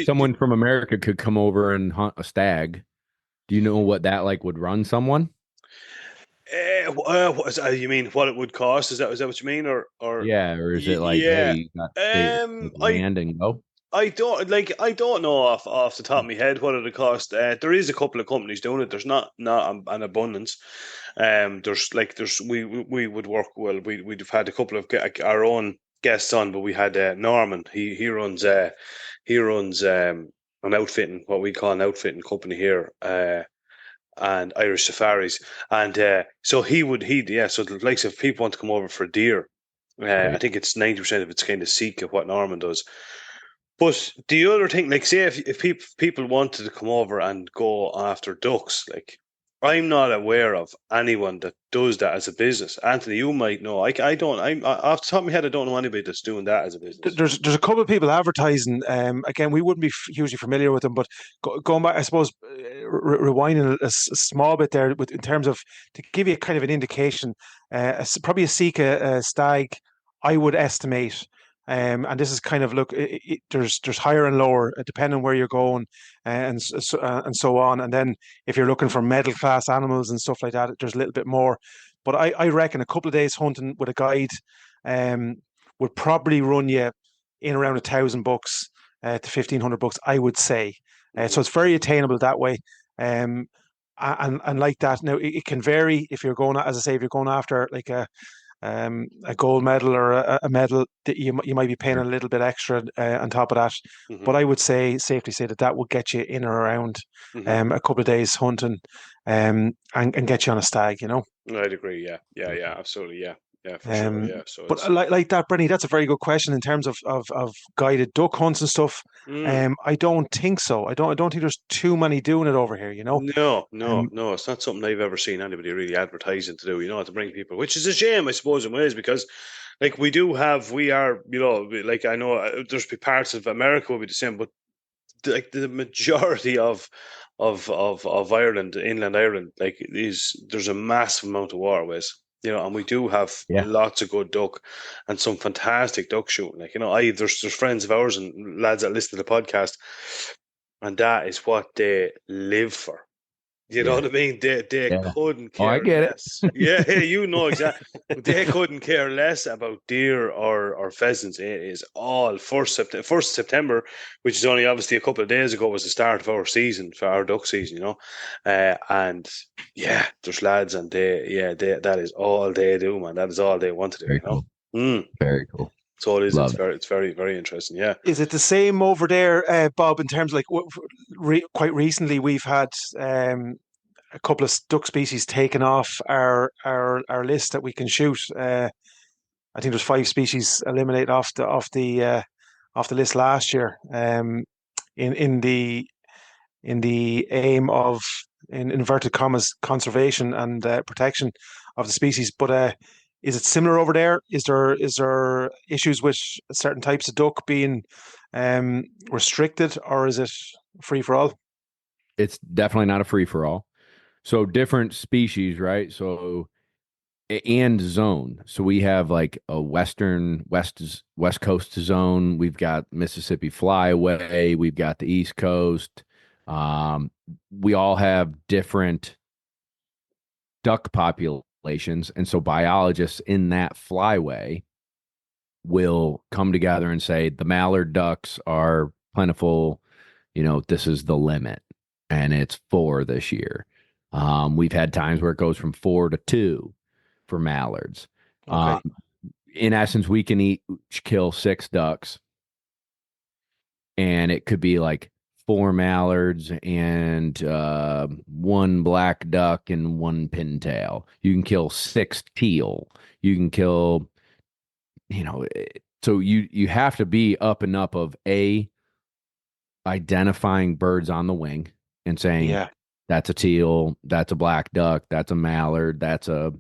someone from America could come over and hunt a stag. Do you know what that would run someone? You mean what it would cost? Is that what you mean, or or is it like hey, land and go? I don't know off the top of my head what it'd cost. There is a couple of companies doing it. There's not an abundance. We would work well. We'd have had a couple of our own guests on, but we had Norman. He runs an outfitting, what we call an outfitting company here, and Irish Safaris, and so so the likes of people want to come over for deer. I think it's 90% of it's kind of seek of what Norman does. But the other thing, like, say if people wanted to come over and go after ducks, like, I'm not aware of anyone that does that as a business. Anthony, you might know. I don't. I'm off the top of my head, I don't know anybody that's doing that as a business. There's a couple of people advertising. Again, we wouldn't be hugely familiar with them, but going back, I suppose, rewinding a small bit there, in terms of, to give you kind of an indication, probably a Sika stag, I would estimate. And this is kind of, look, there's higher and lower depending on where you're going, and so on. And then if you're looking for middle class animals and stuff like that, there's a little bit more. But I reckon a couple of days hunting with a guide would probably run you in around $1,000 to $1,500, I would say. So it's very attainable that way. and like that. Now it can vary if you're going, as I say, if you're going after like a gold medal or a medal, that you might be paying a little bit extra on top of that. Hmm. But I would safely say that would get you in or around Hmm. a couple of days hunting, and get you on a stag. I'd agree. Yeah, yeah, yeah, absolutely. Yeah, yeah, for sure. Um, Yeah. So but it's. like that, Brenny, that's a very good question in terms of guided duck hunts and stuff. Mm. I don't think so. I don't think there's too many doing it over here. No, no, Um, no. It's not something I've ever seen anybody really advertising to do, to bring people, which is a shame, I suppose, in ways, because like we are, like I know there's be parts of America will be the same, but like the majority of Ireland, inland Ireland, like there's a massive amount of waterways, and we do have Yeah. lots of good duck and some fantastic duck shooting. Like, there's friends of ours and lads that listen to the podcast, and that is what they live for. You know Yeah. what I mean? They Yeah. couldn't Oh, I care get it. less. Yeah, exactly. They couldn't care less about deer or pheasants. It is all first September, which is only obviously a couple of days ago, was the start of our season, for our duck season. And yeah, there's lads, and that is all they do, man. That is all they want to do. Very cool. Mm. Very cool. So it is. Love it. It's very, very interesting. Yeah. is it the same over there, Bob? In terms of like quite recently, we've had a couple of duck species taken off our list that we can shoot. I think there's 5 species eliminated off the list last year. In the aim of, in inverted commas, conservation and protection of the species. But is it similar over there? Is there issues with certain types of duck being restricted, or is it free for all? It's definitely not a free for all. So different species, right? So and zone. So we have like a west coast zone. We've got Mississippi Flyway. We've got the East Coast. We all have different duck populations, and so biologists in that flyway will come together and say the mallard ducks are plentiful. This is the limit, and it's 4 this year. We've had times where it goes from 4 to 2 for mallards. Okay. In essence, we can kill 6 ducks, and it could be like 4 mallards and 1 black duck and 1 pintail. You can kill 6 teal. You can kill, so you have to be up and up of identifying birds on the wing and saying, Yeah. that's a teal, that's a black duck, that's a mallard, that's a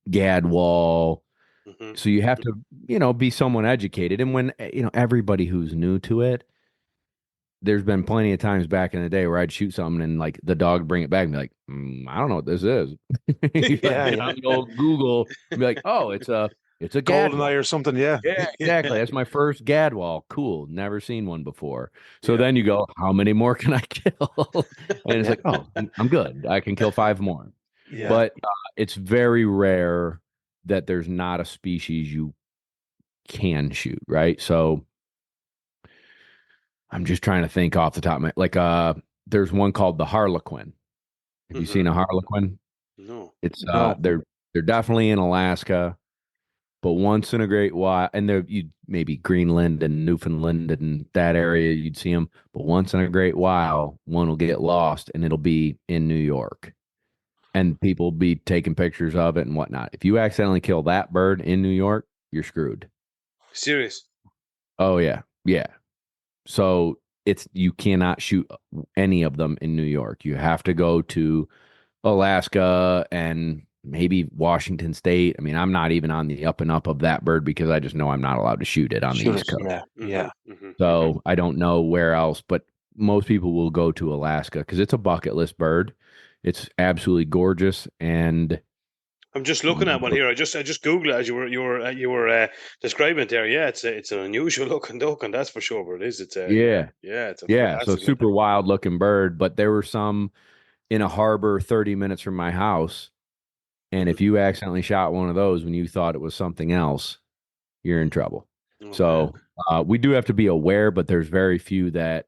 gadwall. Mm-hmm. So you have to, be someone educated. And when, everybody who's new to it, there's been plenty of times back in the day where I'd shoot something and like the dog would bring it back and be like, I don't know what this is. On the old Google and be like, oh, it's a Golden gadwall. eye or something. Yeah. Yeah, exactly. That's my first gadwall. Cool. Never seen one before. So then you go, how many more can I kill? And it's like, oh, I'm good. I can kill 5 more. Yeah. But it's very rare that there's not a species you can shoot, right? So I'm just trying to think off the top of my, like, there's one called the Harlequin. Have you seen a Harlequin? No. It's No. they're definitely in Alaska, but once in a great while, and you maybe Greenland and Newfoundland and that area, you'd see them, but once in a great while, one will get lost and it'll be in New York, and people will be taking pictures of it and whatnot. If you accidentally kill that bird in New York, you're screwed. Serious? Oh yeah, yeah. So you cannot shoot any of them in New York. You have to go to Alaska and maybe Washington State. I mean, I'm not even on the up and up of that bird because I just know I'm not allowed to shoot it on the East Coast. Yeah. Yeah. Mm-hmm. So I don't know where else, but most people will go to Alaska because it's a bucket list bird. It's absolutely gorgeous, and I'm just looking at one here. I just Googled it as you were describing it there. Yeah, it's an unusual looking duck, and that's for sure. But it is. It's a It's a So fantastic super wild looking bird. But there were some in a harbor 30 minutes from my house, and if you accidentally shot one of those when you thought it was something else, you're in trouble. Okay. So we do have to be aware, but there's very few that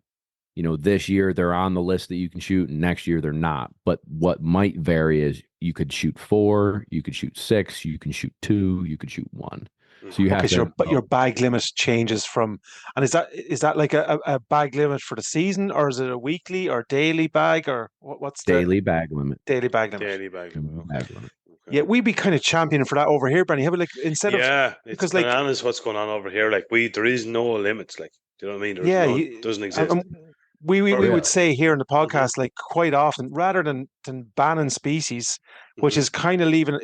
this year they're on the list that you can shoot, and next year they're not. But what might vary is you could shoot 4, you could shoot 6, you can shoot 2, you could shoot 1. So you have to. But your bag limit changes from, and is that like a bag limit for the season, or is it a weekly or daily bag, or what's the daily bag limit? daily bag limit? Daily bag limit. Bag limit. Okay. Yeah, we'd be kind of championing for that over here, Bernie. How about instead of it's bananas what's going on over here. Like there is no limits. Like, do you know what I mean? Doesn't exist. We would say here in the podcast, like quite often, rather than banning species, which is kind of leaving.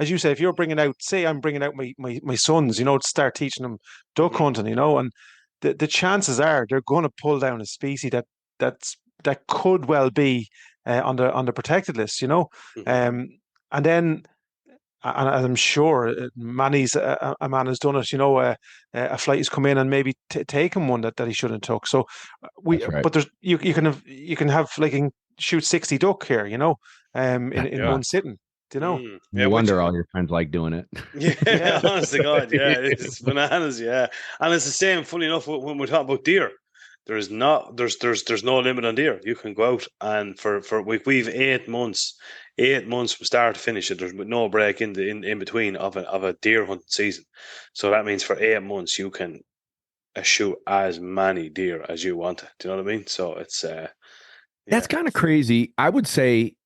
As you say, if you're bringing out, say, I'm bringing out my sons, to start teaching them duck hunting, and the chances are they're going to pull down a species that could well be on the protected list, and then. And I'm sure Manny's a man has done it. A flight has come in and maybe taken one that he shouldn't took. So right. but there's you can have shoot 60 duck here, in one sitting. No wonder all your friends like doing it. Yeah, honest to God, yeah, it's bananas, yeah, and it's the same. Funny enough, when we talk about deer, there's no limit on deer. You can go out and we've 8 months. 8 months from start to finish. There's no break in between of a deer hunting season. So that means for 8 months you can shoot as many deer as you want. Do you know what I mean? So it's that's kind of crazy. I would say,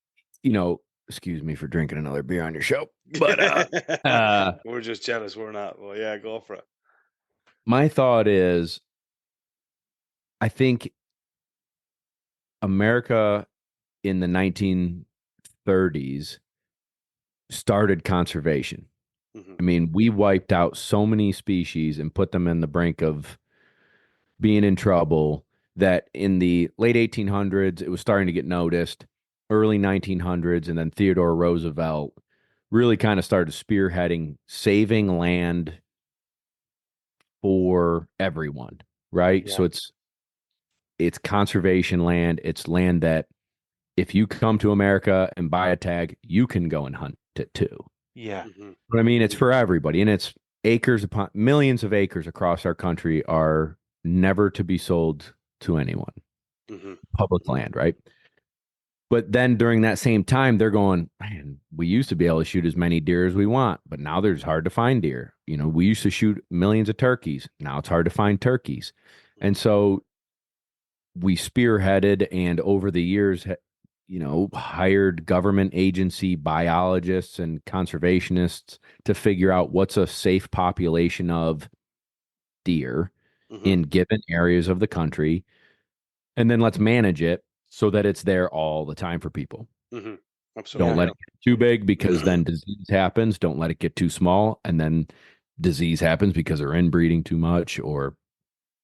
excuse me for drinking another beer on your show, but we're just jealous. We're not. Well, yeah, go for it. My thought is, I think America in the 1930s started conservation. I mean, we wiped out so many species and put them in the brink of being in trouble that in the late 1800s, it was starting to get noticed, early 1900s, and then Theodore Roosevelt really kind of started spearheading saving land for everyone, right? Yeah. So it's conservation land. It's land that if you come to America and buy a tag, you can go and hunt it too. Yeah. But I mean, it's for everybody. And it's acres upon millions of acres across our country are never to be sold to anyone. Public land, right? But then during that same time, they're going, man, we used to be able to shoot as many deer as we want, but now there's hard to find deer. We used to shoot millions of turkeys. Now it's hard to find turkeys. And so we spearheaded and over the years, hired government agency biologists and conservationists to figure out what's a safe population of deer in given areas of the country. And then let's manage it so that it's there all the time for people. Absolutely. Don't let it get too big because then disease happens. Don't let it get too small. And then disease happens because they're inbreeding too much or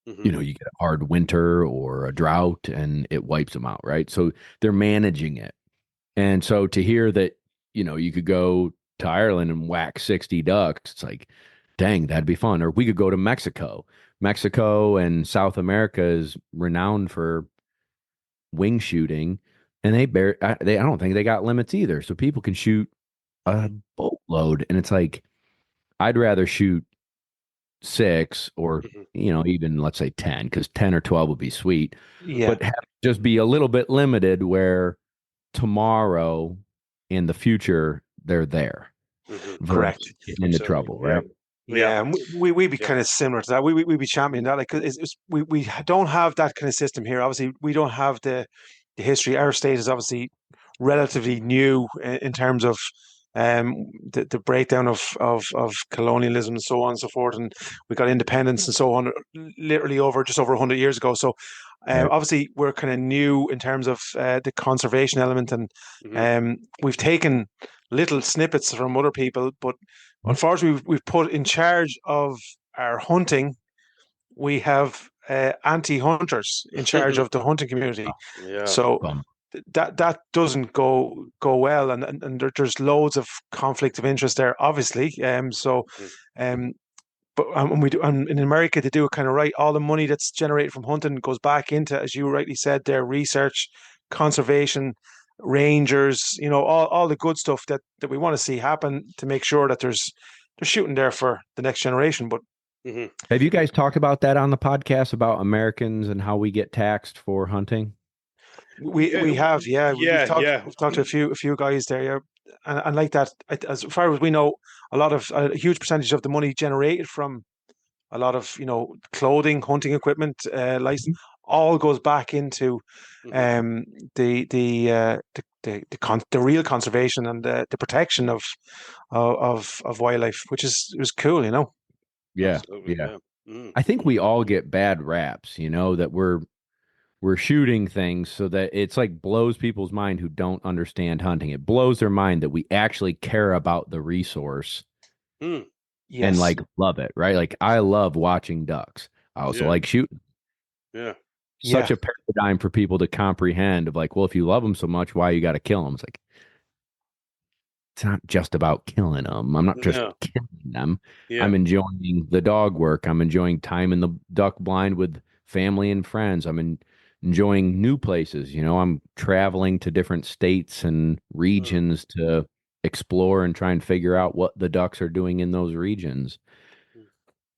you get a hard winter or a drought and it wipes them out, right? So they're managing it. And so to hear that, you could go to Ireland and whack 60 ducks, it's like, dang, that'd be fun. Or we could go to Mexico. Mexico and South America is renowned for wing shooting, and I don't think they got limits either. So people can shoot a boatload. And it's like, I'd rather shoot 6 or even let's say 10, because 10 or 12 would be sweet. But just be a little bit limited where tomorrow in the future they're there. Correct. Getting into trouble, right? Yeah, and we'd be kind of similar to that. We'd be championing that. Like we don't have that kind of system here. Obviously, we don't have the history. Our state is obviously relatively new in terms of the breakdown of colonialism and so on and so forth, and we got independence and so on literally just over 100 years ago. So obviously we're kind of new in terms of the conservation element, and we've taken little snippets from other people, but unfortunately we've put in charge of our hunting, we have anti-hunters in charge of the hunting community. So that doesn't go well, and there's loads of conflict of interest there, obviously. But we do, and in America they do it kind of right. All the money that's generated from hunting goes back into, as you rightly said, their research, conservation, rangers. All the good stuff that we want to see happen to make sure that they're shooting there for the next generation. But Have you guys talked about that on the podcast about Americans and how we get taxed for hunting? We have, yeah. Yeah. We've talked to a few guys there, yeah. And like that, as far as we know, a huge percentage of the money generated from a lot of clothing, hunting equipment, license, all goes back into the real conservation and the protection of wildlife, which was cool, Yeah, Absolutely, yeah. Mm. I think we all get bad raps, that we're shooting things so that it's like blows people's mind who don't understand hunting. It blows their mind that we actually care about the resource Mm. Yes. and like love it, right? Like I love watching ducks. I also Yeah. like shooting. Yeah. Such a paradigm for people to comprehend of like, well, if you love them so much, why you got to kill them? It's like, it's not just about killing them. I'm not just No. killing them. Yeah. I'm enjoying the dog work. I'm enjoying time in the duck blind with family and friends. Enjoying new places. I'm traveling to different states and regions to explore and try and figure out what the ducks are doing in those regions.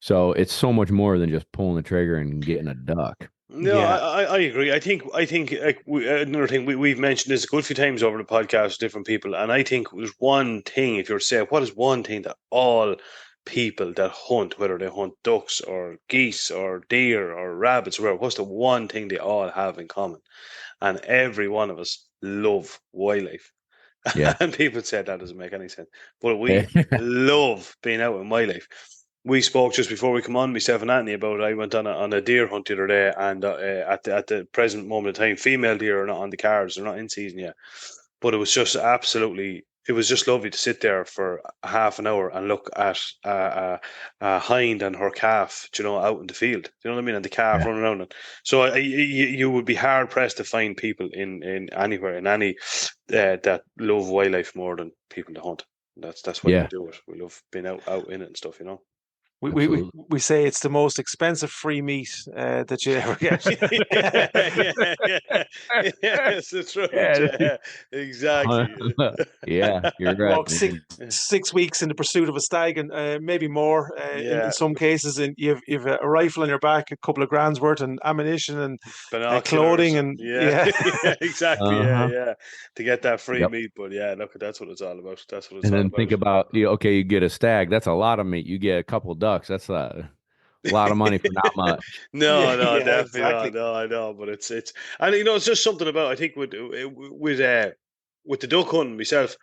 So it's so much more than just pulling the trigger and getting a duck. No, Yeah. I agree. I think like another thing we've mentioned this a good few times over the podcast with different people, and I think there's one thing, if you're to say what is one thing that all people that hunt, whether they hunt ducks or geese or deer or rabbits or whatever, what's the one thing they all have in common? And every one of us love wildlife. Yeah. And people say that doesn't make any sense, but we love being out in wildlife. We spoke just before we come on, myself and Anthony, about I went on a deer hunt the other day, and at the present moment of time, female deer are not on the cards; they're not in season yet. But it was just absolutely, it was just lovely to sit there for half an hour and look at a hind and her calf, out in the field. You know what I mean? And the calf running around. So you would be hard pressed to find people in anywhere in any that love wildlife more than people that hunt. That's why we do it. We love being out in it and stuff. We say it's the most expensive free meat that you ever get. Yes, that's right. Yeah, exactly. Yeah, you're right. Walk 6 weeks in the pursuit of a stag, and maybe more in some cases. And you've a rifle on your back, a couple of grand's worth, and ammunition and clothing, and yeah, exactly. Yeah, to get that free Yep. meat. But yeah, look, that's what it's all about. That's what it's And all then about. think about, okay, you get a stag. That's a lot of meat. You get a couple ducks. That's a lot of money for not much. No, definitely exactly. not. No, I know, but it's and it's just something about, I think with the duck hunting myself,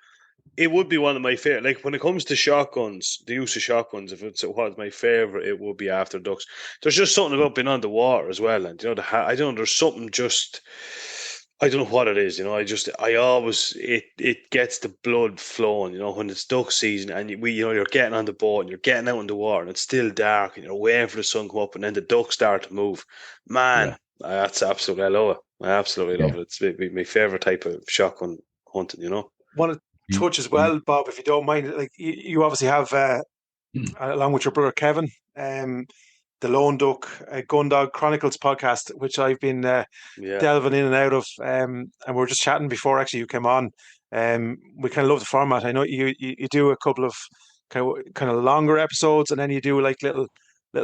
it would be one of my favorite. Like when it comes to shotguns, the use of shotguns, if it's what my favorite, it would be after ducks. There's just something about being on the water as well, and I don't know. There's something just. I don't know what it is, I always it gets the blood flowing, when it's duck season and you're getting on the boat and you're getting out in the water and it's still dark and you're waiting for the sun to come up and then the ducks start to move. Man, that's absolutely, I love it. I absolutely love it. It's my favorite type of shotgun hunting, Want to touch as well, Bob, if you don't mind. Like you obviously have, along with your brother Kevin, the Lone Duck Gundog Chronicles podcast, which I've been delving in and out of, and we were just chatting before actually you came on. We kind of love the format. I know you do a couple of kind of longer episodes, and then you do like little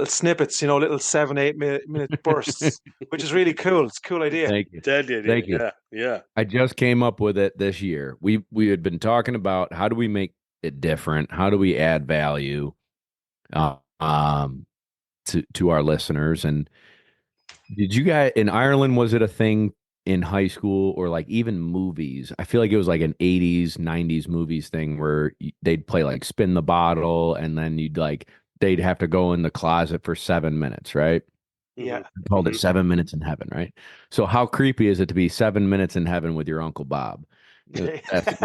snippets, little 7-8 minute bursts, which is really cool. It's a cool idea. Thank you. Thank you. Yeah. I just came up with it this year. We had been talking about how do we make it different? How do we add value? To our listeners. And did you guys in Ireland, was it a thing in high school or like even movies? I feel like it was like an 80s, 90s movies thing where they'd play like spin the bottle and then they'd have to go in the closet for 7 minutes, right? Yeah. They called it 7 minutes in heaven, right? So how creepy is it to be 7 minutes in heaven with your Uncle Bob? That's,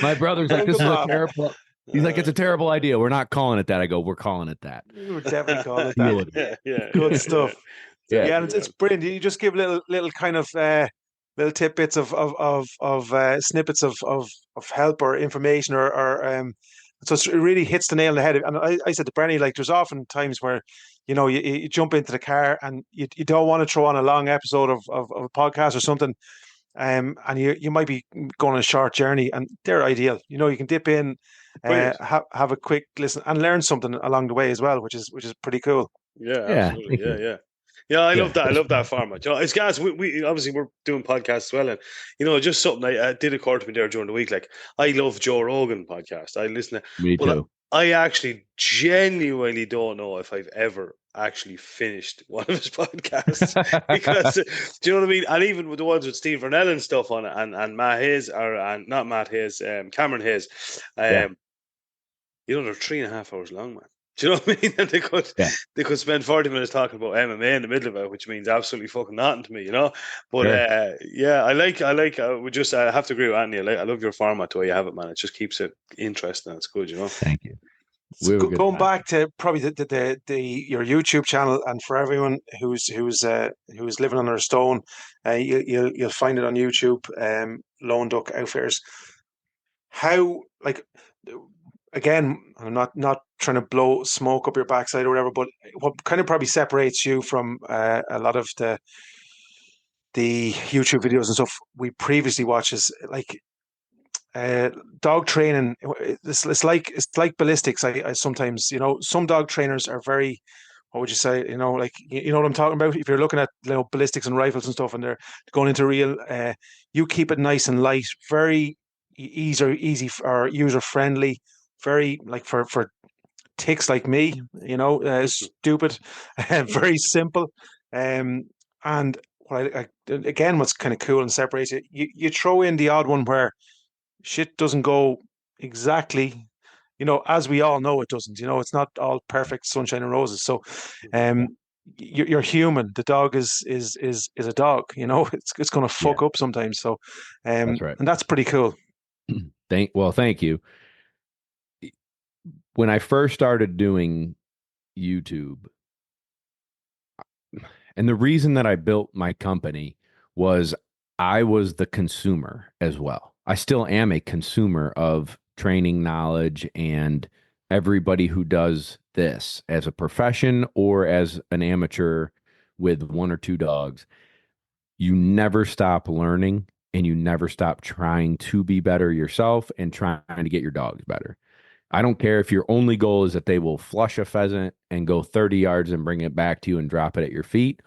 my brother's like, this is a terrible. He's like, it's a terrible idea. We're not calling it that. I go, we're calling it that. We're definitely calling it that. Yeah. Good stuff. Yeah, and it's brilliant. You just give little kind of little tidbits of snippets of help or information or so it really hits the nail on the head. And I said to Brenny, like, there's often times where you jump into the car and you don't want to throw on a long episode of a podcast or something, and you might be going on a short journey, and they're ideal. You can dip in Brilliant. have a quick listen and learn something along the way as well, which is pretty cool. Yeah, Yeah, absolutely. thank Yeah, you. yeah. Yeah, I Yeah, love that. I love that format. You know, it's guys. We obviously we're doing podcasts as well, and just something I did occur to me there during the week. Like I love Joe Rogan podcast. I listen to, me but too. I actually genuinely don't know if I've ever actually finished one of his podcasts because do you know what I mean? And even with the ones with Steve Vernell and stuff on it, and Matt Hayes and not Matt Hayes, Cameron Hayes, Yeah, they're 3.5 hours long, man. Do you know what I mean? And yeah, they could spend 40 minutes talking about MMA in the middle of it, which means absolutely fucking nothing to me. But sure. yeah, I have to agree with Anthony. I love your format the way you have it, man. It just keeps it interesting. It's good. Thank you. So We have a good going time. back to probably the your YouTube channel, and for everyone who's living under a stone, you'll find it on YouTube. Lone Duck Outfitters. How, like, again, I'm not trying to blow smoke up your backside or whatever, but what kind of probably separates you from a lot of the YouTube videos and stuff we previously watched is like dog training. It's like ballistics. I sometimes, some dog trainers are very, what would you say, like, you know what I'm talking about. If you're looking at, ballistics and rifles and stuff, and they're going into real, you keep it nice and light, very easy or user friendly, very, like, for ticks like me, stupid, very simple. And again, what's kind of cool and separates it, you throw in the odd one where shit doesn't go exactly, as we all know it doesn't. It's not all perfect sunshine and roses. So, um, you're human. The dog is a dog. It's going to Yeah, fuck up sometimes. So, that's right. and that's pretty cool. Thank you. When I first started doing YouTube, and the reason that I built my company was I was the consumer as well. I still am a consumer of training knowledge, and everybody who does this as a profession or as an amateur with one or two dogs, you never stop learning and you never stop trying to be better yourself and trying to get your dogs better. I don't care if your only goal is that they will flush a pheasant and go 30 yards and bring it back to you and drop it at your feet.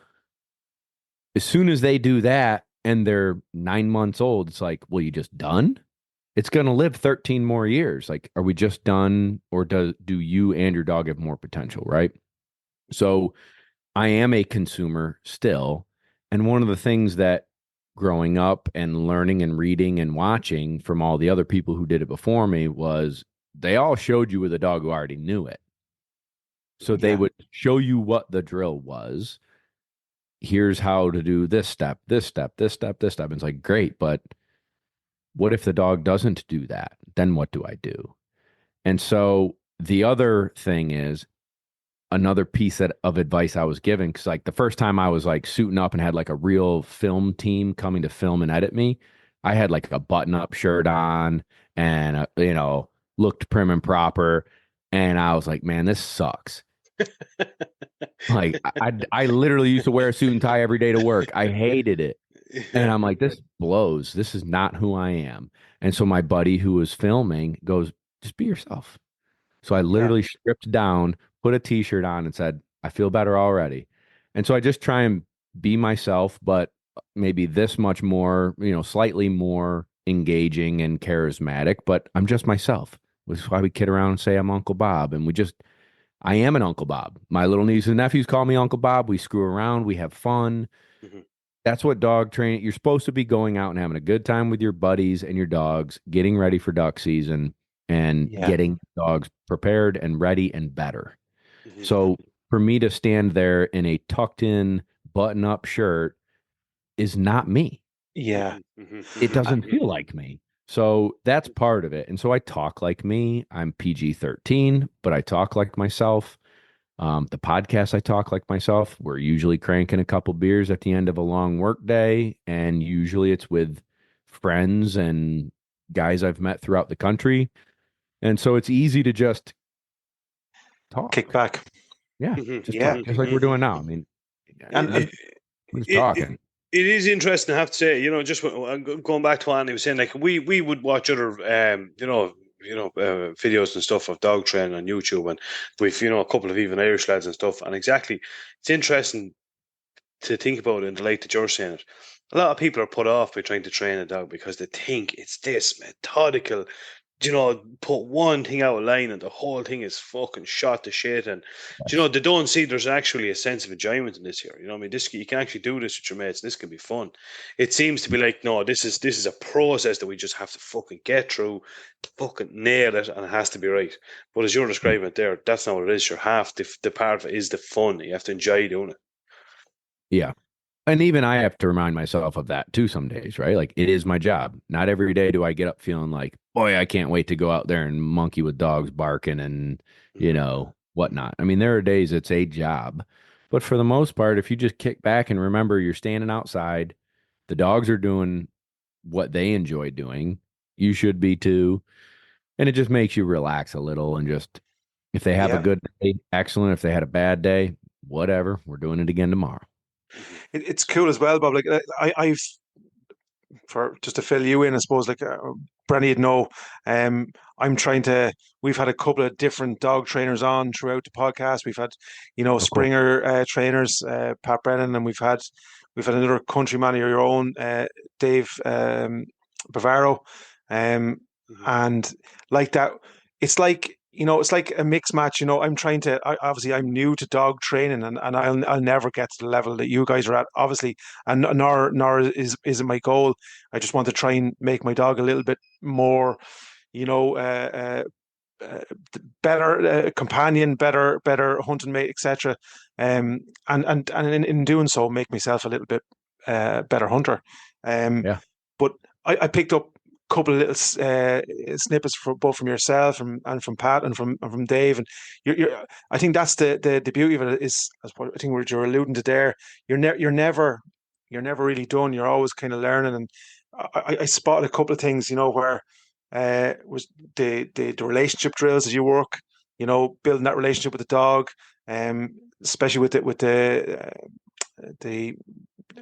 As soon as they do that and they're 9 months old, it's like, well, you just done? It's going to live 13 more years. Like, are we just done, or do you and your dog have more potential, right? So I am a consumer still. And one of the things that growing up and learning and reading and watching from all the other people who did it before me was they all showed you with a dog who already knew it. So they would show you what the drill was. Here's how to do this step, this step, this step, this step. And it's like, great, but what if the dog doesn't do that? Then what do I do? And so the other thing is another piece of advice I was given, because like the first time I was like suiting up and had like a real film team coming to film and edit me, I had like a button-up shirt on and looked prim and proper, and I was like, man, this sucks. Like I literally used to wear a suit and tie every day to work. I hated it. And I'm like, this blows. This is not who I am. And so my buddy who was filming goes, just be yourself. So I literally stripped down, put a t-shirt on, and said, I feel better already. And so I just try and be myself, but maybe this much more, slightly more engaging and charismatic, but I'm just myself. Which is why we kid around and say I'm Uncle Bob. And I am an Uncle Bob. My little nieces and nephews call me Uncle Bob. We screw around. We have fun. Mhm. That's what dog training, you're supposed to be going out and having a good time with your buddies and your dogs, getting ready for duck season and getting dogs prepared and ready and better. Mhm. So for me to stand there in a tucked in button up shirt is not me. Yeah. It doesn't feel like me. So that's part of it. And so I talk like me. I'm PG-13, but I talk like myself. The podcast, I talk like myself. We're usually cranking a couple beers at the end of a long work day, and usually it's with friends and guys I've met throughout the country. And so it's easy to just talk. Kick back. Yeah, just talk, just like we're doing now. I mean, And we're just talking. It is interesting, I have to say, just going back to what Andy was saying, like we would watch other, videos and stuff of dog training on YouTube, and we've a couple of even Irish lads and stuff. And exactly, it's interesting to think about it in the light that you're saying it. A lot of people are put off by trying to train a dog because they think it's this methodical, put one thing out of line and the whole thing is fucking shot to shit. And they don't see there's actually a sense of enjoyment in this here. I mean, this you can actually do this with your mates. This can be fun. It seems to be like, no, this is a process that we just have to fucking get through, fucking nail it, and it has to be right. But as you're describing it there, that's not what it is. You're half the part of it is the fun. You have to enjoy doing it. Yeah. And even I have to remind myself of that too some days, right? Like it is my job. Not every day do I get up feeling like, boy, I can't wait to go out there and monkey with dogs barking and, whatnot. I mean, there are days it's a job. But for the most part, if you just kick back and remember you're standing outside, the dogs are doing what they enjoy doing, you should be too. And it just makes you relax a little and just, if they have a good day, excellent. If they had a bad day, whatever, we're doing it again tomorrow. It's cool as well, Bob. Like I've, for just to fill you in, I suppose, like Brenny would know, I'm trying to. We've had a couple of different dog trainers on throughout the podcast. We've had, Springer trainers, Pat Brennan, and we've had another countryman of your own, Dave Bavaro, and like that. It's like. It's like a mixed match. I'm trying to. Obviously, I'm new to dog training, and I'll never get to the level that you guys are at. Obviously, and nor is it my goal. I just want to try and make my dog a little bit more, better companion, better hunting mate, etc. And in doing so, make myself a little bit better hunter. Yeah. But I picked up couple of little snippets both from yourself and from Pat and from Dave, and you're I think that's the beauty of it is, I think what you're alluding to there. You're never really done. You're always kind of learning, and I spotted a couple of things, where was the relationship drills as you work, building that relationship with the dog, especially with the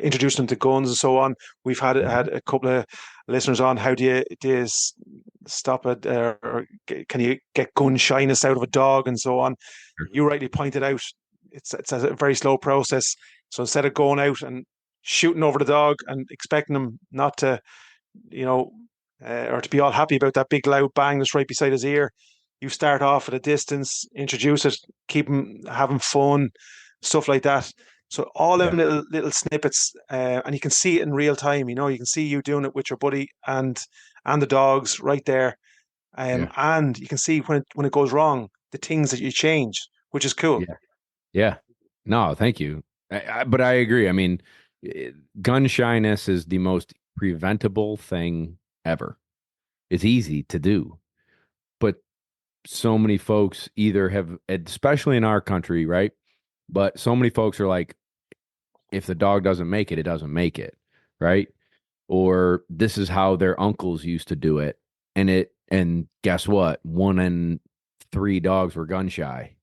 introducing them to guns and so on. We've had a couple of listeners on. How do you stop it, or can you get gun shyness out of a dog and so on? You rightly pointed out it's a very slow process. So instead of going out and shooting over the dog and expecting them not to, or to be all happy about that big loud bang that's right beside his ear, you start off at a distance, introduce it, keep him having fun, stuff like that. So all them little snippets, and you can see it in real time. You can see you doing it with your buddy and the dogs right there, and you can see when it goes wrong, the things that you change, which is cool. Yeah. No, thank you. But I agree. I mean, gun shyness is the most preventable thing ever. It's easy to do, but so many folks either have, especially in our country, right? But so many folks are like, if the dog doesn't make it, it doesn't make it, right? Or this is how their uncles used to do it. And guess what? 1 in 3 dogs were gun shy,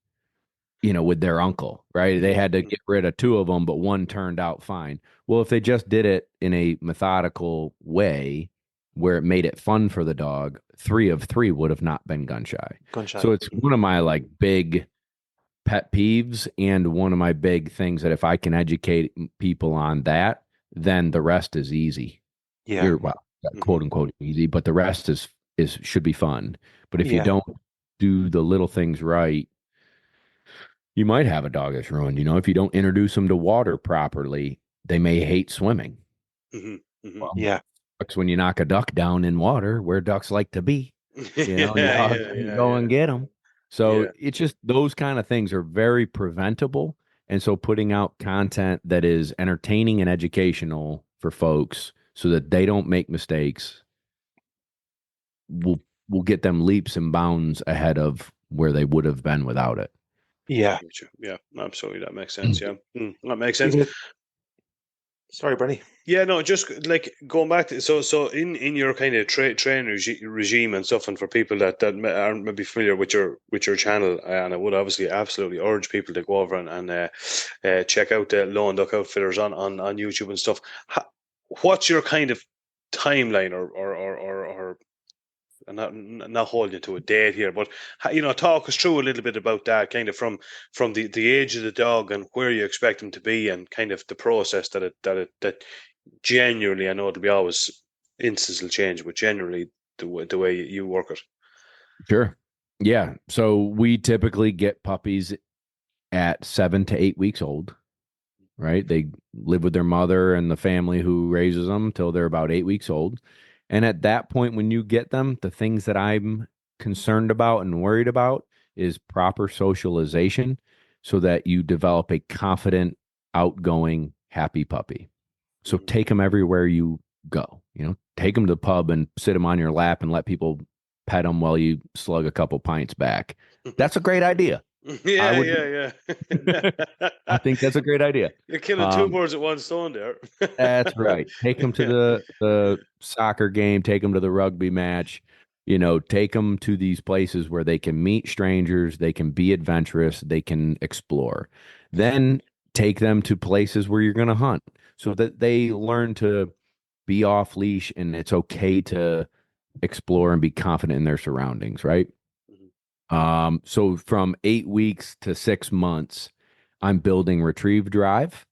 with their uncle, right? They had to get rid of 2 of them, but 1 turned out fine. Well, if they just did it in a methodical way where it made it fun for the dog, 3 of 3 would have not been gun shy. So it's one of my big pet peeves, and one of my big things that if I can educate people on that, then the rest is easy. Quote unquote easy, but the rest is should be fun. But if you don't do the little things right, you might have a dog that's ruined. If you don't introduce them to water properly, they may hate swimming. Well, when you knock a duck down in water where ducks like to be, go and get them. So it's just those kind of things are very preventable. And so putting out content that is entertaining and educational for folks so that they don't make mistakes will get them leaps and bounds ahead of where they would have been without it. Yeah. Yeah, absolutely. That makes sense. Yeah. That makes sense. Sorry, Bernie. Yeah, no, just like going back to so in your kind of training regime and stuff, and for people that aren't maybe familiar with your channel, and I would obviously absolutely urge people to go over and check out the Lone Duck Outfitters on YouTube and stuff. What's your kind of timeline or I'm not holding you to a date here, but talk us through a little bit about that, kind of from the age of the dog and where you expect them to be, and kind of the process that genuinely, I know it'll be always instances will change, but generally the way you work it. Sure. Yeah. So we typically get puppies at 7 to 8 weeks old, right? They live with their mother and the family who raises them till they're about 8 weeks old. And at that point, when you get them, the things that I'm concerned about and worried about is proper socialization so that you develop a confident, outgoing, happy puppy. So take them everywhere you go. Take them to the pub and sit them on your lap and let people pet them while you slug a couple pints back. That's a great idea. Yeah. I think that's a great idea. You're killing two birds with one stone there. That's right. Take them to the soccer game. Take them to the rugby match. Take them to these places where they can meet strangers. They can be adventurous. They can explore. Then take them to places where you're going to hunt so that they learn to be off leash and it's okay to explore and be confident in their surroundings, right? So from 8 weeks to 6 months, I'm building retrieve drive.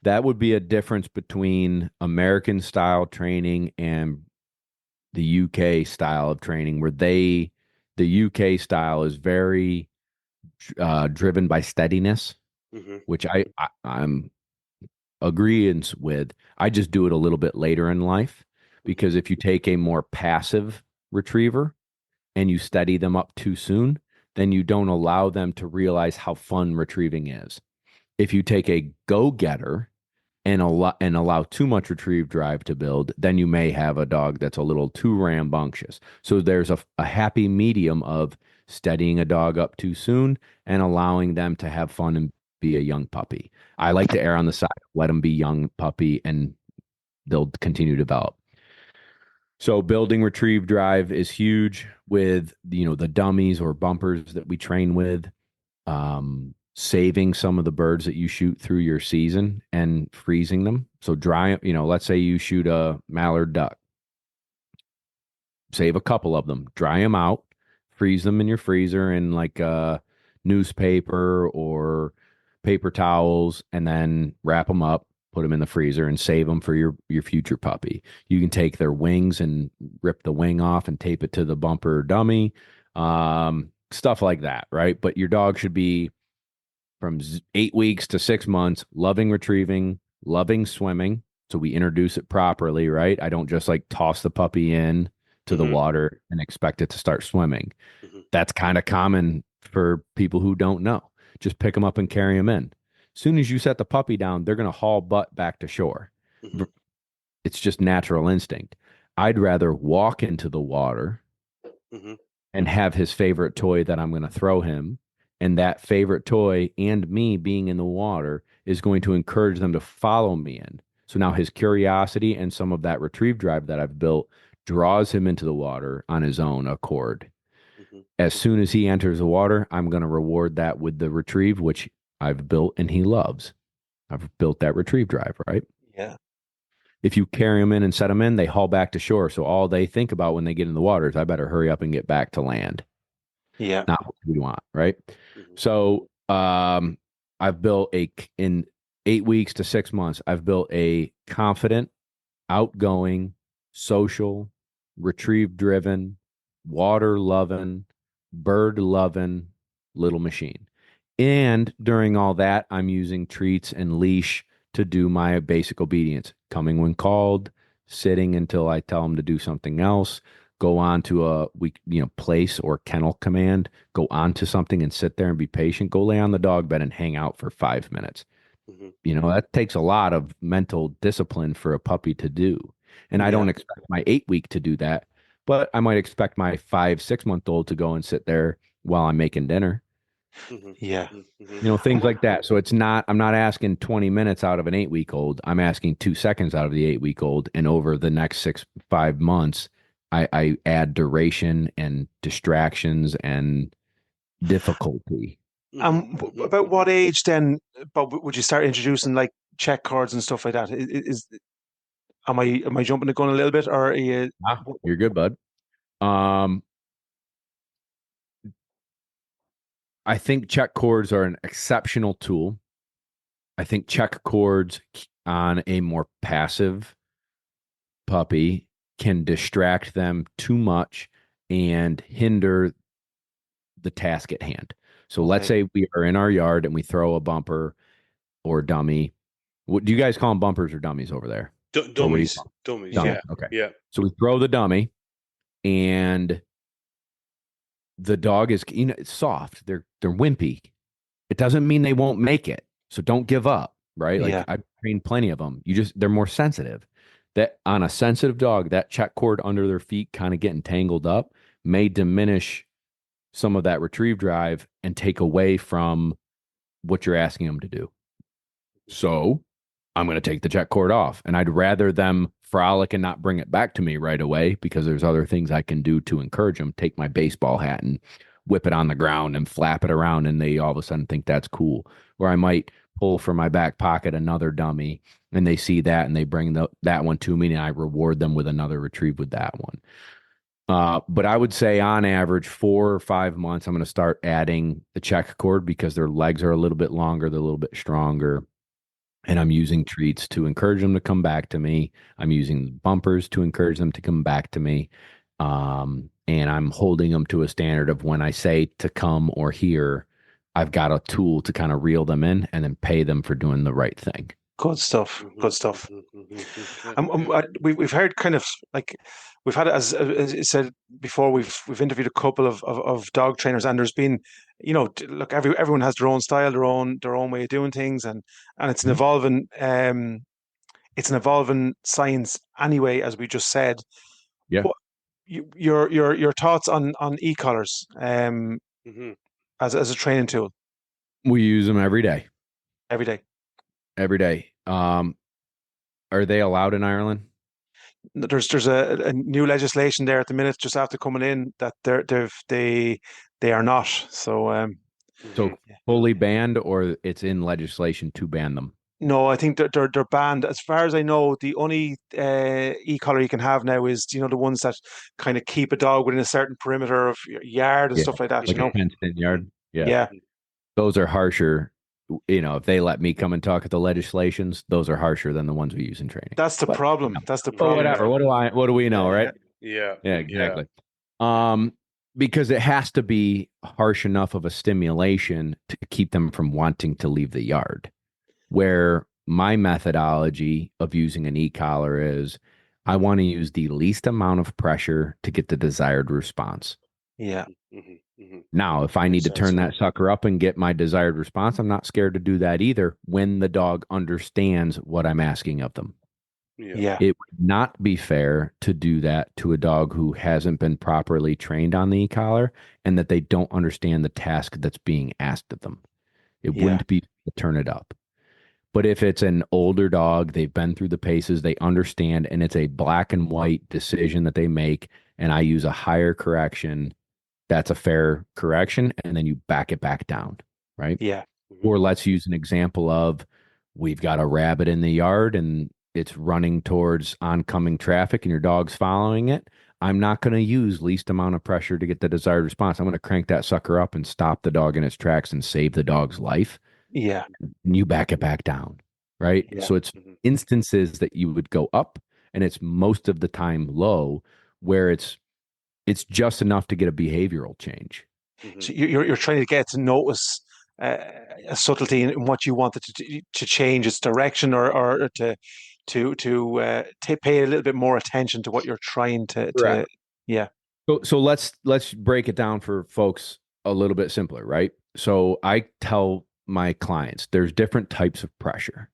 That would be a difference between American style training and the UK style of training, where the UK style is very driven by steadiness, which I'm agreeing with. I just do it a little bit later in life because if you take a more passive retriever and you steady them up too soon, then you don't allow them to realize how fun retrieving is. If you take a go-getter and allow too much retrieve drive to build, then you may have a dog that's a little too rambunctious. So there's a happy medium of steadying a dog up too soon and allowing them to have fun and be a young puppy. I like to err on the side, let them be young puppy and they'll continue to develop. So building retrieve drive is huge with, the dummies or bumpers that we train with, saving some of the birds that you shoot through your season and freezing them. So dry, let's say you shoot a mallard duck, save a couple of them, dry them out, freeze them in your freezer in like a newspaper or paper towels, and then wrap them up, put them in the freezer and save them for your future puppy. You can take their wings and rip the wing off and tape it to the bumper or dummy, stuff like that, right? But your dog should be from 8 weeks to 6 months, loving retrieving, loving swimming. So we introduce it properly, right? I don't just like toss the puppy in to the water and expect it to start swimming. That's kind of common for people who don't know. Just pick them up and carry them in. As soon as you set the puppy down, they're going to haul butt back to shore. It's just natural instinct. I'd rather walk into the water and have his favorite toy that I'm going to throw him. And that favorite toy and me being in the water is going to encourage them to follow me in. So now his curiosity and some of that retrieve drive that I've built draws him into the water on his own accord. As soon as he enters the water, I'm going to reward that with the retrieve, which I've built and he loves. I've built that retrieve drive, right? Yeah. If you carry them in and set them in, they haul back to shore. So all they think about when they get in the water is, I better hurry up and get back to land. Yeah. Not what we want, right? So I've built in 8 weeks to 6 months, I've built a confident, outgoing, social, retrieve-driven, water-loving, bird-loving little machine. And during all that, I'm using treats and leash to do my basic obedience. Coming when called, sitting until I tell them to do something else, go on to a place or kennel command, go on to something and sit there and be patient, go lay on the dog bed and hang out for 5 minutes. That takes a lot of mental discipline for a puppy to do. And I don't expect my 8-week to do that, but I might expect my 5-6-month-old to go and sit there while I'm making dinner. Things like that. So I'm not asking 20 minutes out of an 8-week-old. I'm asking 2 seconds out of the 8-week-old. And over the next 5 months, I add duration and distractions and difficulty. About what age then, Bob, would you start introducing like check cards and stuff like that? Am I jumping the gun a little bit, or are you? You're good, bud. Um, I think check cords are an exceptional tool. I think check cords on a more passive puppy can distract them too much and hinder the task at hand. So let's say we are in our yard and we throw a bumper or dummy. What do you guys call them, bumpers or dummies over there? Dummies. Dummies. Dummy. Yeah. Okay. Yeah. So we throw the dummy and the dog is, it's soft. They're wimpy. It doesn't mean they won't make it. So don't give up, right? Like I've trained plenty of them. They're more sensitive. That on a sensitive dog, that check cord under their feet kind of getting tangled up may diminish some of that retrieve drive and take away from what you're asking them to do. So I'm going to take the check cord off, and I'd rather them frolic and not bring it back to me right away because there's other things I can do to encourage them. Take my baseball hat and whip it on the ground and flap it around, and they all of a sudden think that's cool. Or I might pull from my back pocket another dummy, and they see that and they bring that one to me, and I reward them with another retrieve with that one. But I would say on average, 4 or 5 months, I'm going to start adding the check cord because their legs are a little bit longer, they're a little bit stronger. And I'm using treats to encourage them to come back to me. I'm using bumpers to encourage them to come back to me. And I'm holding them to a standard of when I say to come or here, I've got a tool to kind of reel them in and then pay them for doing the right thing. Good stuff. Good stuff. We've heard kind of like we've had, as you said before, we've interviewed a couple of dog trainers, and there's been, look, everyone has their own style, their own way of doing things, and it's an evolving science anyway, as we just said. Yeah. What, your thoughts on e-collars as a training tool? We use them every day. Every day. Every day. Are they allowed in Ireland? There's a new legislation there at the minute, just after coming in, that they are not. So fully banned, or it's in legislation to ban them? No, I think they're banned. As far as I know, the only e-collar you can have now is, the ones that kind of keep a dog within a certain perimeter of your yard and stuff like that. Like a fenced-in yard. Yeah. Those are harsher. If they let me come and talk at the legislations, those are harsher than the ones we use in training. That's the problem. That's the problem. Whatever. What do we know, right? Yeah. Yeah, exactly. Because it has to be harsh enough of a stimulation to keep them from wanting to leave the yard. Where my methodology of using an e-collar is, I want to use the least amount of pressure to get the desired response. Yeah. Now, if I need to turn that sucker up and get my desired response, I'm not scared to do that either when the dog understands what I'm asking of them. Yeah. It would not be fair to do that to a dog who hasn't been properly trained on the e-collar and that they don't understand the task that's being asked of them. It wouldn't be to turn it up. But if it's an older dog, they've been through the paces, they understand, and it's a black and white decision that they make, and I use a higher correction, that's a fair correction, and then you back it back down, right? Yeah. Or let's use an example of, we've got a rabbit in the yard and it's running towards oncoming traffic and your dog's following it. I'm not going to use least amount of pressure to get the desired response. I'm going to crank that sucker up and stop the dog in its tracks and save the dog's life. Yeah. And you back it back down, right? Yeah. So it's instances that you would go up, and it's most of the time low, where it's just enough to get a behavioral change. So you're trying to get to notice a subtlety in what you want it to change its direction, or to pay a little bit more attention to what you're trying to yeah. So let's break it down for folks a little bit simpler, right? So I tell my clients there's different types of pressure.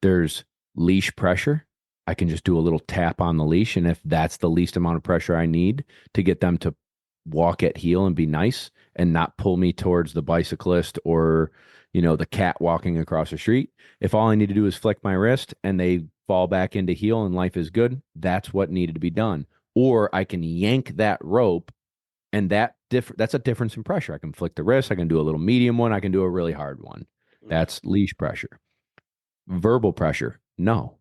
There's leash pressure. I can just do a little tap on the leash, and if that's the least amount of pressure I need to get them to walk at heel and be nice and not pull me towards the bicyclist or the cat walking across the street, if all I need to do is flick my wrist and they fall back into heel and life is good, that's what needed to be done. Or I can yank that rope, and that's a difference in pressure. I can flick the wrist, I can do a little medium one, I can do a really hard one. That's leash pressure. Verbal pressure, no.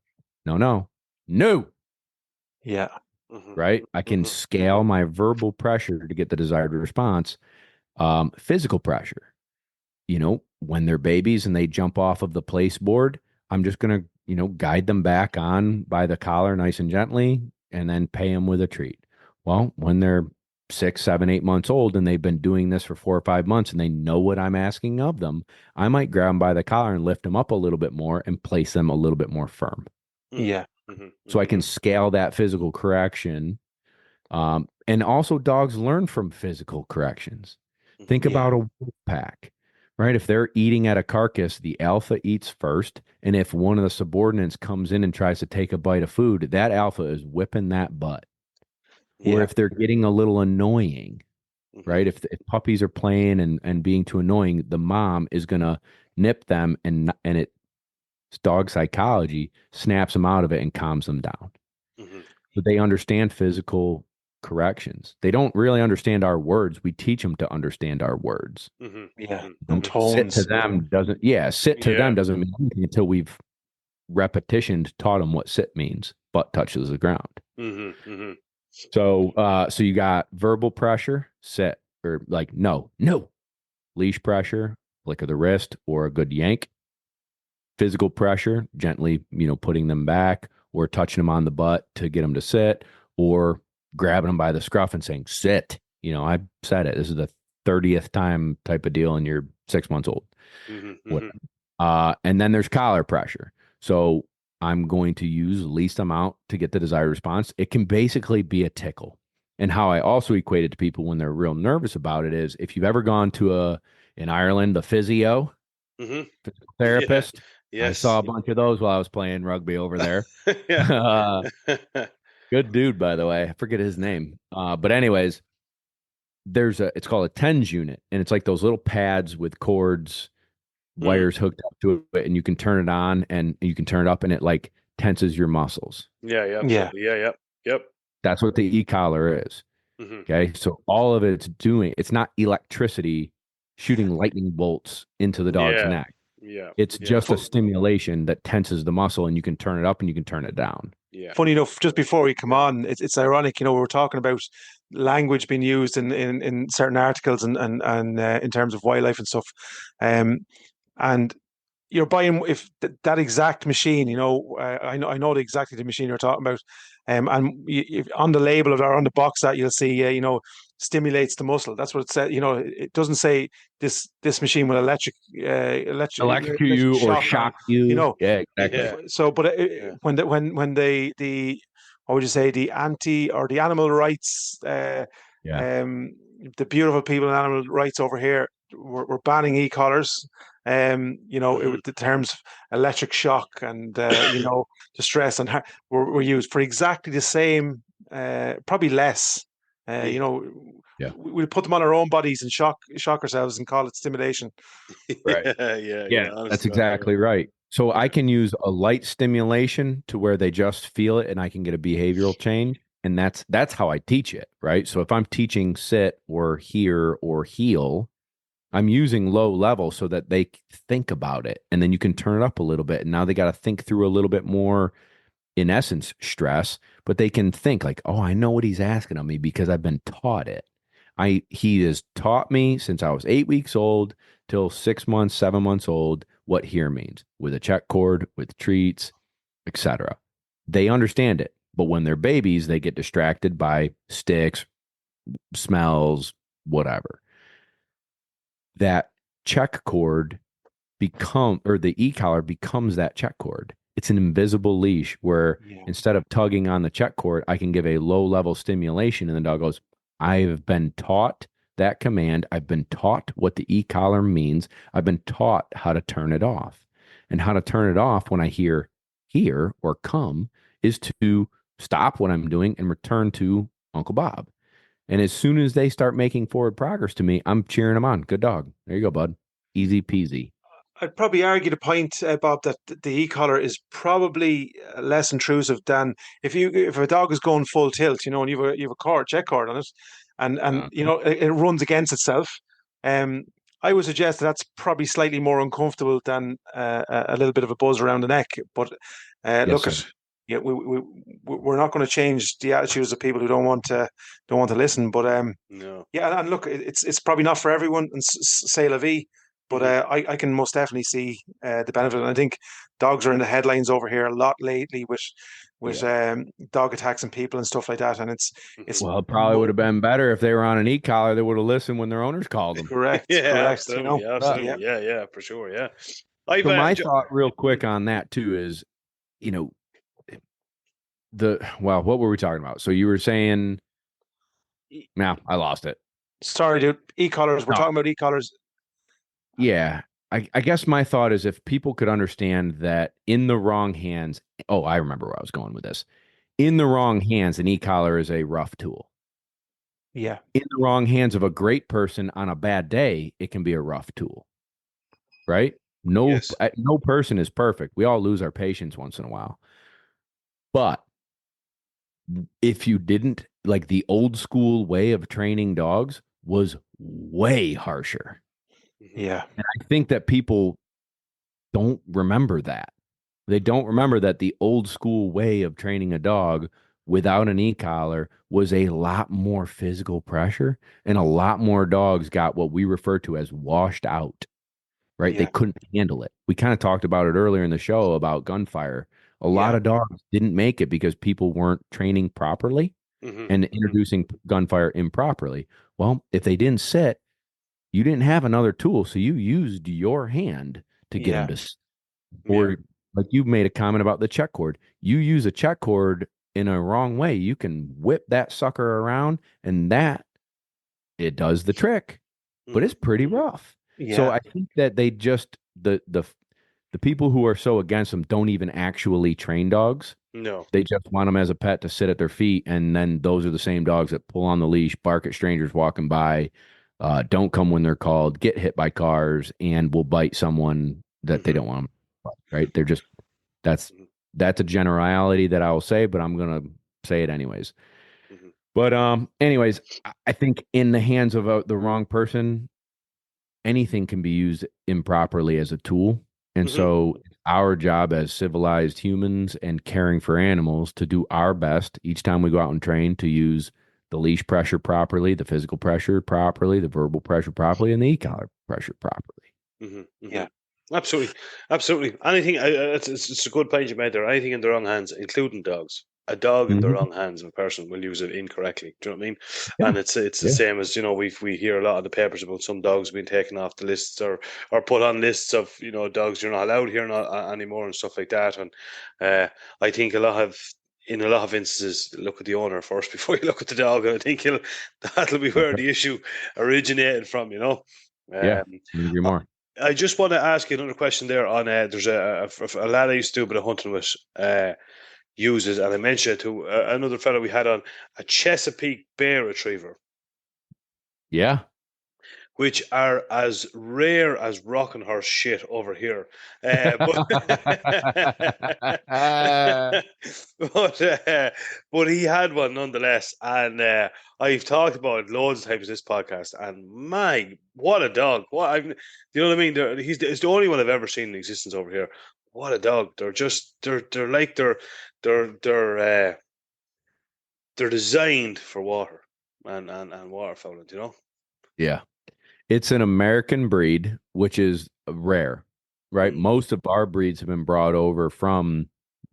Yeah. right? I can scale my verbal pressure to get the desired response. Physical pressure, when they're babies and they jump off of the place board, I'm just going to, guide them back on by the collar nice and gently and then pay them with a treat. Well, when they're 6, 7, 8 months old and they've been doing this for 4 or 5 months and they know what I'm asking of them, I might grab them by the collar and lift them up a little bit more and place them a little bit more firm. Yeah. So I can scale that physical correction. And also dogs learn from physical corrections. Think about a wolf pack, right? If they're eating at a carcass, the alpha eats first. And if one of the subordinates comes in and tries to take a bite of food, that alpha is whipping that butt. Or if they're getting a little annoying, right? If puppies are playing and being too annoying, the mom is going to nip them and it's dog psychology, snaps them out of it and calms them down. But they understand physical corrections. They don't really understand our words. We teach them to understand our words. And tones. Sit to them doesn't mean anything until we've repetitioned taught them what sit means. Butt touches the ground. So you got verbal pressure, sit, or like no, leash pressure, flick of the wrist, or a good yank. Physical pressure, gently, putting them back or touching them on the butt to get them to sit, or grabbing them by the scruff and saying, sit. I said it. This is the 30th time type of deal and you're 6 months old. And then there's collar pressure. So I'm going to use the least amount to get the desired response. It can basically be a tickle. And how I also equate it to people when they're real nervous about it is if you've ever gone to in Ireland, the physio, physical therapist. Yes. I saw a bunch of those while I was playing rugby over there. Good dude, by the way. I forget his name. But anyways, it's called a TENS unit, and it's like those little pads with cords, wires hooked up to it, and you can turn it on and you can turn it up, and it like tenses your muscles. Yep. That's what the e-collar is. Okay, so all of it's not electricity shooting lightning bolts into the dog's neck. It's just a stimulation that tenses the muscle, and you can turn it up and you can turn it down. Funny enough, just before we come on, it's ironic, we were talking about language being used in certain articles and in terms of wildlife and stuff. And you're buying that exact machine, I know exactly the machine you're talking about. And on the label or on the box that you'll see, stimulates the muscle. That's what it said. It doesn't say this machine will electrocute you or shock you. Yeah, exactly. Yeah. So, but when the what would you say, the animal rights, the beautiful people in animal rights over here were banning e-collars. The terms electric shock and distress and were used for exactly the same, probably less. We put them on our own bodies and shock ourselves and call it stimulation. Right. That's exactly right. So I can use a light stimulation to where they just feel it and I can get a behavioral change. And that's how I teach it, right? So if I'm teaching sit or hear or heel, I'm using low level so that they think about it. And then you can turn it up a little bit. And now they got to think through a little bit more, in essence, stress, but they can think like, oh, I know what he's asking of me because I've been taught it. He has taught me since I was 8 weeks old till 6 months, 7 months old, what here means with a check cord, with treats, etc. They understand it. But when they're babies, they get distracted by sticks, smells, whatever. That check cord the e-collar becomes that check cord. It's an invisible leash where instead of tugging on the check cord, I can give a low level stimulation and the dog goes, I've been taught that command. I've been taught what the e-collar means. I've been taught how to turn it off. And how to turn it off when I hear here or come is to stop what I'm doing and return to Uncle Bob. And as soon as they start making forward progress to me, I'm cheering them on. Good dog. There you go, bud. Easy peasy. I'd probably argue the point, Bob, that the e-collar is probably less intrusive than if a dog is going full tilt, and you have a check cord on it, and it runs against itself. I would suggest that's probably slightly more uncomfortable than a little bit of a buzz around the neck. But yeah, we're not going to change the attitudes of people who don't want to listen. But No. yeah, and look, it's probably not for everyone, and say la vie, but Mhm. I can most definitely see the benefit. And I think dogs are in the headlines over here a lot lately with dog attacks and people and stuff like that. And it's Mhm. Well, it probably would have been better if they were on an e-collar. They would have listened when their owners called them. correct, Yeah, correct. You know, absolutely, yeah, absolutely. Yeah, for sure. Yeah. I've So my Jo- thought real quick on that too is, you know, what were we talking about? So you were saying, now I lost it. sorry, dude. E-collars. We're No. talking about e-collars. Yeah. I guess my thought is if people could understand that in the wrong hands, oh, I remember where I was going with this. In the wrong hands, an e-collar is a rough tool. Yeah, In the wrong hands of a great person on a bad day, it can be a rough tool, right? Yes. No person is perfect. We all lose our patience once in a while. But if you didn't, like, the old school way of training dogs was way harsher. Mhm. yeah, And I think that people don't remember that. They don't remember that the old school way of training a dog without an e-collar was a lot more physical pressure, and a lot more dogs got what we refer to as washed out, right? They yeah, couldn't handle it. We kind of talked about it earlier in the show about gunfire. A lot yeah, of dogs didn't make it because people weren't training properly Mhm. and Mhm. introducing gunfire improperly. Well, if they didn't sit, you didn't have another tool, so you used your hand to get them yeah, to Yeah. or like you made a comment about the check cord. You use a check cord in a wrong way, you can whip that sucker around, and that it does the trick, but it's Mhm. pretty Mhm. rough. So yeah, I think that they just the people who are so against them don't even actually train dogs. No. They just want them as a pet to sit at their feet, and then those are the same dogs that pull on the leash, bark at strangers walking by, don't come when they're called, get hit by cars, and will bite someone that they Mhm. don't want them. Right? They're just that's Mhm. that's a generality that I will say, but I'm gonna say it anyways. Mhm. But anyways, I think in the hands of the wrong person, anything can be used improperly as a tool. And Mhm. so it's our job as civilized humans and caring for animals to do our best each time we go out and train to use the leash pressure properly, the physical pressure properly, the verbal pressure properly, and the e-collar pressure properly. Mhm. yeah, Mhm. Absolutely, absolutely. Anything. It's a good point you made there. Anything in the wrong hands, including dogs. A dog in the Mhm. wrong hands of a person will use it incorrectly. Do you know what I mean? Yeah. And it's the Yeah. same as we hear a lot of the papers about some dogs being taken off the lists or put on lists of dogs you're not allowed here not anymore and stuff like that. And I think in a lot of instances, look at the owner first before you look at the dog. And I think that'll be where the issue originated from. Yeah. Um, Couldn't agree more. I just want to ask you another question there on there's a lad I used to do a bit of hunting with uses, and I mentioned it to another fellow we had on, a Chesapeake Bay Retriever, Yeah. which are as rare as rocking horse shit over here. But but but he had one nonetheless, and I've talked about it loads of times in this podcast. And my, what a dog! You know what I mean? It's the only one I've ever seen in existence over here. What a dog! They're like they're designed for water and waterfowling. Yeah. It's an American breed, which is rare, right? Mm, Most of our breeds have been brought over from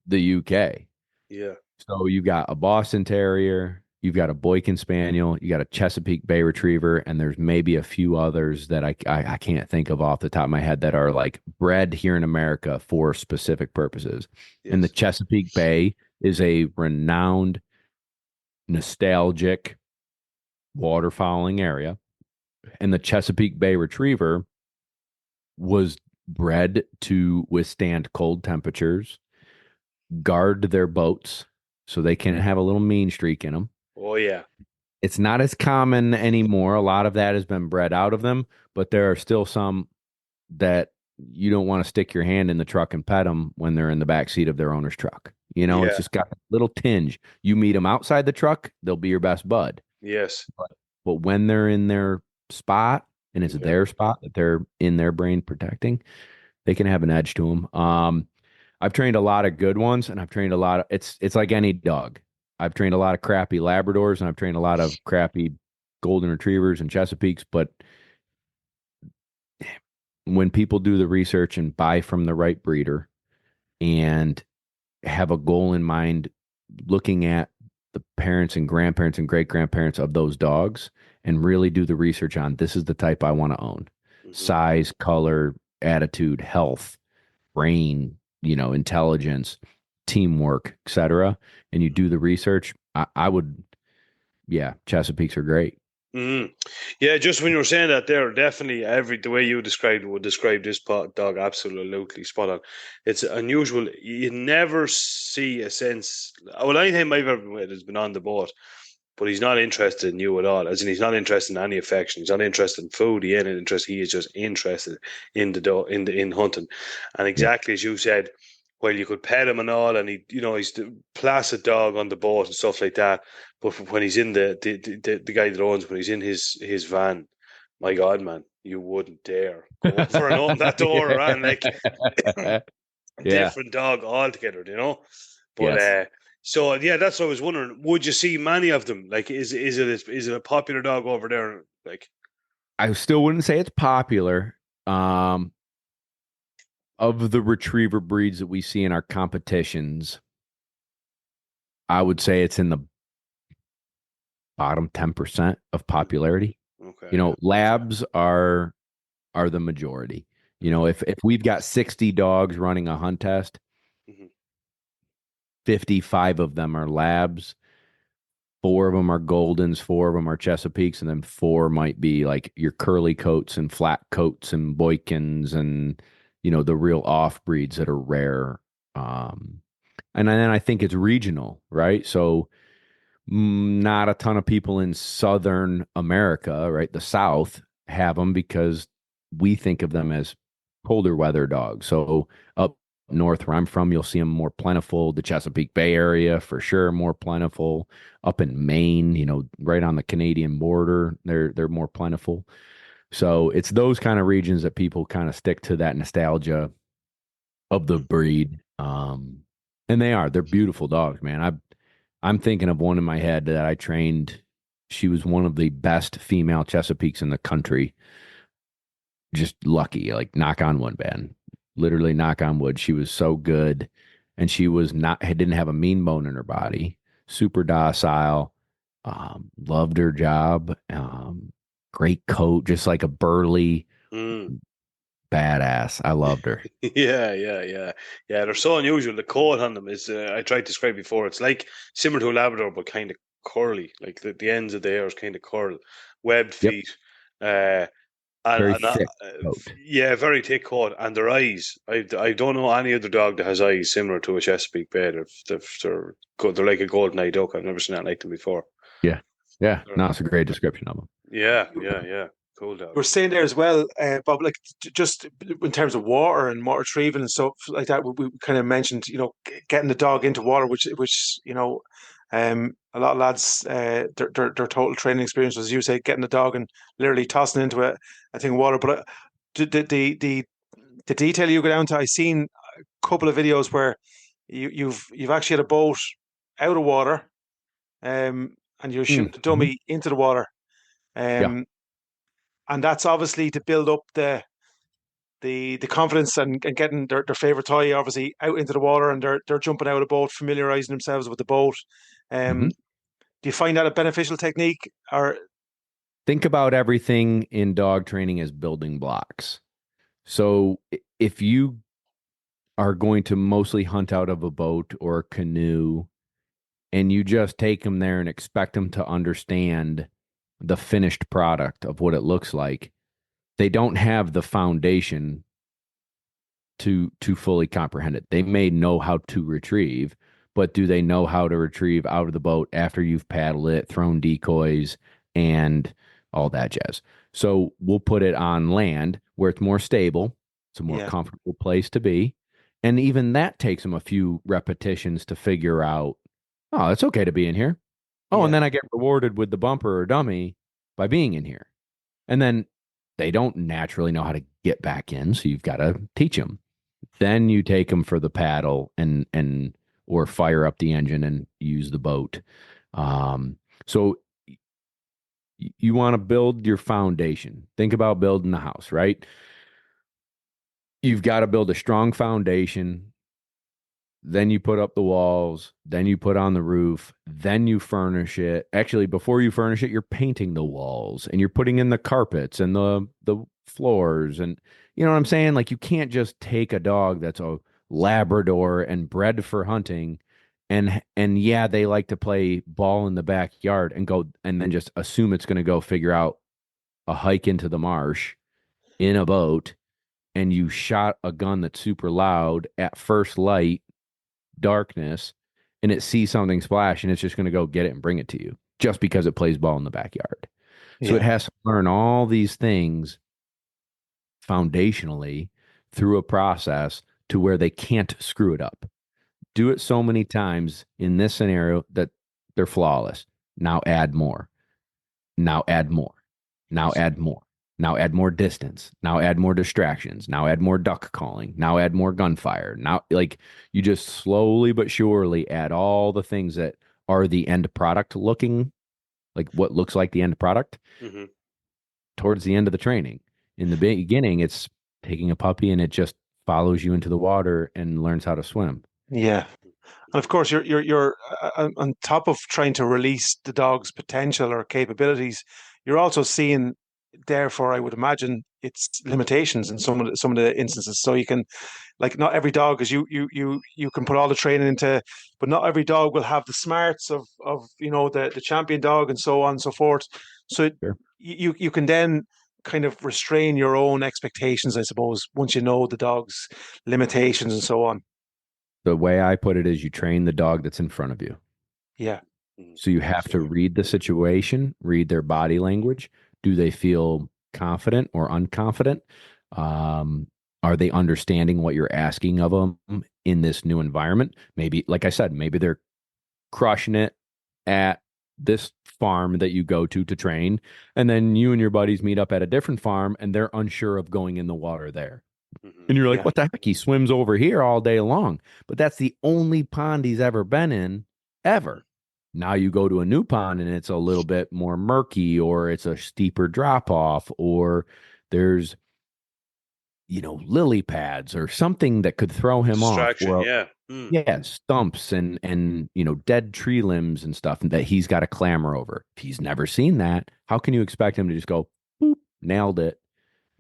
the UK. yeah. So you've got a Boston Terrier, you've got a Boykin Spaniel, you got a Chesapeake Bay Retriever, and there's maybe a few others that I can't think of off the top of my head that are like bred here in America for specific purposes. And the Yes. Chesapeake Bay is a renowned, nostalgic waterfowling area. And the Chesapeake Bay Retriever was bred to withstand cold temperatures, guard their boats so they can have a little mean streak in them. Oh yeah. It's not as common anymore. A lot of that has been bred out of them, but there are still some that you don't want to stick your hand in the truck and pet them when they're in the back seat of their owner's truck. It's Yeah. just got a little tinge. You meet them outside the truck, they'll be your best bud. Yes. But when they're in their spot and it's Yeah. their spot that they're in their brain protecting, they can have an edge to them. I've trained a lot of good ones, and I've trained a lot of it's like any dog. I've trained a lot of crappy Labradors, and I've trained a lot of crappy Golden Retrievers and Chesapeakes. But when people do the research and buy from the right breeder and have a goal in mind, looking at the parents and grandparents and great grandparents of those dogs, and really do the research on this is the type I want to own. Size, color, attitude, health, brain, intelligence, teamwork, etc. And you do the research, I would, yeah, Chesapeakes are great. Mm. Yeah, just when you were saying that there, definitely the way you described would describe this dog absolutely spot on. It's unusual. You never see a sense. Well, anytime I've ever been with has been on the boat, but he's not interested in you at all. As in, he's not interested in any affection. He's not interested in food. He ain't interested. He is just interested in the dog, in hunting. And exactly as you said, while you could pet him and all, and he's the placid dog on the boat and stuff like that. But when he's in the guy that owns, when he's in his van, my God, man, you wouldn't dare go over and open that door, man. Like different dog altogether, But Yes. so yeah, that's what I was wondering. Would you see many of them? Like, is it a popular dog over there? Like, I still wouldn't say it's popular. Of the retriever breeds that we see in our competitions, I would say it's in the bottom 10% of popularity. okay, Labs are the majority. If we've got 60 dogs running a hunt test, Mhm. 55 of them are labs, 4 of them are Goldens, 4 of them are Chesapeakes, and then 4 might be like your curly coats and flat coats and Boykins and the real off breeds that are rare. And then I think it's regional, right? So not a ton of people in Southern America, right? The South have them because we think of them as colder weather dogs. So up north where I'm from, you'll see them more plentiful. The Chesapeake Bay area, for sure, more plentiful. Up in Maine, right on the Canadian border, they're more plentiful. So it's those kind of regions that people kind of stick to that nostalgia of the breed. And they're beautiful dogs, man. I'm thinking of one in my head that I trained. She was one of the best female Chesapeakes in the country. Just lucky, like knock on wood, man. Literally knock on wood. She was so good. And she didn't have a mean bone in her body. Super docile. Loved her job. Great coat, just like a burly Mm. badass. I loved her. Yeah. They're so unusual. The coat on them is, I tried to describe before. It's like similar to a Labrador, but kind of curly. Like the ends of the hair is kind of curl, webbed Yep. feet, uh, and, Very and uh, thick coat. yeah, very thick coat. And their eyes, I don't know any other dog that has eyes similar to a Chesapeake Bay. They're good. They're like a golden eye duck. I've never seen that like them before. Yeah. Yeah. No, it's a great description of them. Yeah. Cool dog. We're saying there as well, Bob, like just in terms of water and water retrieving and stuff like that, we kind of mentioned, getting the dog into water, which a lot of lads, their total training experience was, as you say, getting the dog and literally tossing into a thing of water. But the detail you go down to, I seen a couple of videos where you've actually had a boat out of water, and you're shooting the dummy into the water, Yeah. and that's obviously to build up the confidence and getting their favorite toy obviously out into the water, and they're jumping out of the boat, familiarizing themselves with the boat. Do you find that a beneficial technique, or Think about everything in dog training as building blocks. So if you are going to mostly hunt out of a boat or a canoe and you just take them there and expect them to understand the finished product of what it looks like, they don't have the foundation to fully comprehend it. They may know how to retrieve, but do they know how to retrieve out of the boat after you've paddled it, thrown decoys, and all that jazz? So we'll put it on land where it's more stable. It's a more comfortable place to be. And even that takes them a few repetitions to figure out, oh, it's okay to be in here. Oh, and then I get rewarded with the bumper or dummy by being in here. And then they don't naturally know how to get back in, so you've got to teach them. Then you take them for the paddle and or fire up the engine and use the boat. So you want to build your foundation. Think about building a house, right? You've got to build a strong foundation. Then you put up the walls, then you put on the roof, then you furnish it. Actually, before you furnish it, you're painting the walls and you're putting in the carpets and the floors. And you know what I'm saying? Like, you can't just take a dog that's a Labrador and bred for hunting and yeah, they like to play ball in the backyard and go and then just assume it's going to go figure out a hike into the marsh in a boat, and you shot a gun that's super loud at first light darkness, and it sees something splash and it's just going to go get it and bring it to you just because it plays ball in the backyard. So it has to learn all these things foundationally through a process to where they can't screw it up. Do it so many times in this scenario that they're flawless. Now add more. Now add more. Now add more. Now add more distance. Now add more distractions. Now add more duck calling. Now add more gunfire. Now, like, you just slowly but surely add all the things that are the end product looking, like what looks like the end product towards the end of the training. In the beginning, it's taking a puppy and it just follows you into the water and learns how to swim. Yeah. And of course, you're on top of trying to release the dog's potential or capabilities, you're also seeing, therefore, I would imagine, its limitations in some of the instances. So you can, like, not every dog, as you can put all the training into, but not every dog will have the smarts of the champion dog and so on and so forth. So Sure. you can then kind of restrain your own expectations, I suppose, once you know the dog's limitations and so on. The way I put it is you train the dog that's in front of you. Yeah. So you have to read the situation, read their body language. Do they feel confident or unconfident? Are they understanding what you're asking of them in this new environment? Maybe, like I said, maybe they're crushing it at this farm that you go to train, and then you and your buddies meet up at a different farm and they're unsure of going in the water there. And you're like, what the heck? He swims over here all day long. But that's the only pond he's ever been in, ever. Now you go to a new pond and it's a little bit more murky, or it's a steeper drop off, or there's, lily pads or something that could throw him Distraction, off. Yeah, stumps and dead tree limbs and stuff that he's got to clamber over. If he's never seen that, how can you expect him to just go, boop, nailed it?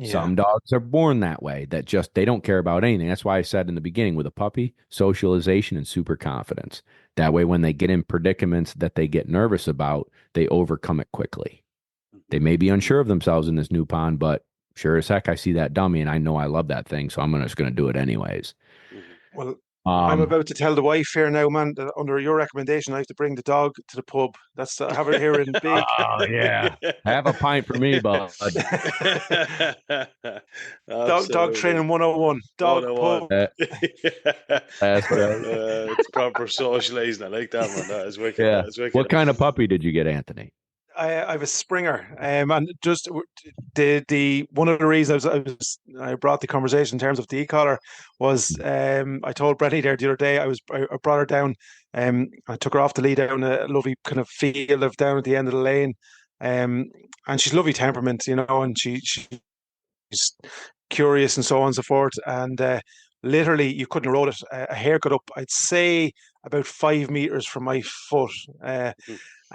Yeah. Some dogs are born that way, that just they don't care about anything. That's why I said in the beginning, with a puppy, socialization and super confidence. That way, when they get in predicaments that they get nervous about, they overcome it quickly. They may be unsure of themselves in this new pond, but sure as heck, I see that dummy and I know I love that thing, so I'm just going to do it anyways. Well, I'm about to tell the wife here now, man, that under your recommendation, I have to bring the dog to the pub. That's I have it here in big. Oh yeah, have a pint for me, bud. Dog training 101. Dog 101. pub. That's what it's proper socializing. I like that one. That is wicked. Yeah. That is wicked. What kind of puppy did you get, Anthony? I have a Springer, and just the one of the reasons I brought the conversation in terms of the e-collar was I told Brenny there the other day I brought her down, I took her off the lead down a lovely kind of field down at the end of the lane, and she's lovely temperament, and she's curious and so on and so forth, and literally you couldn't have rode it. A hair got up, I'd say about 5 meters from my foot, and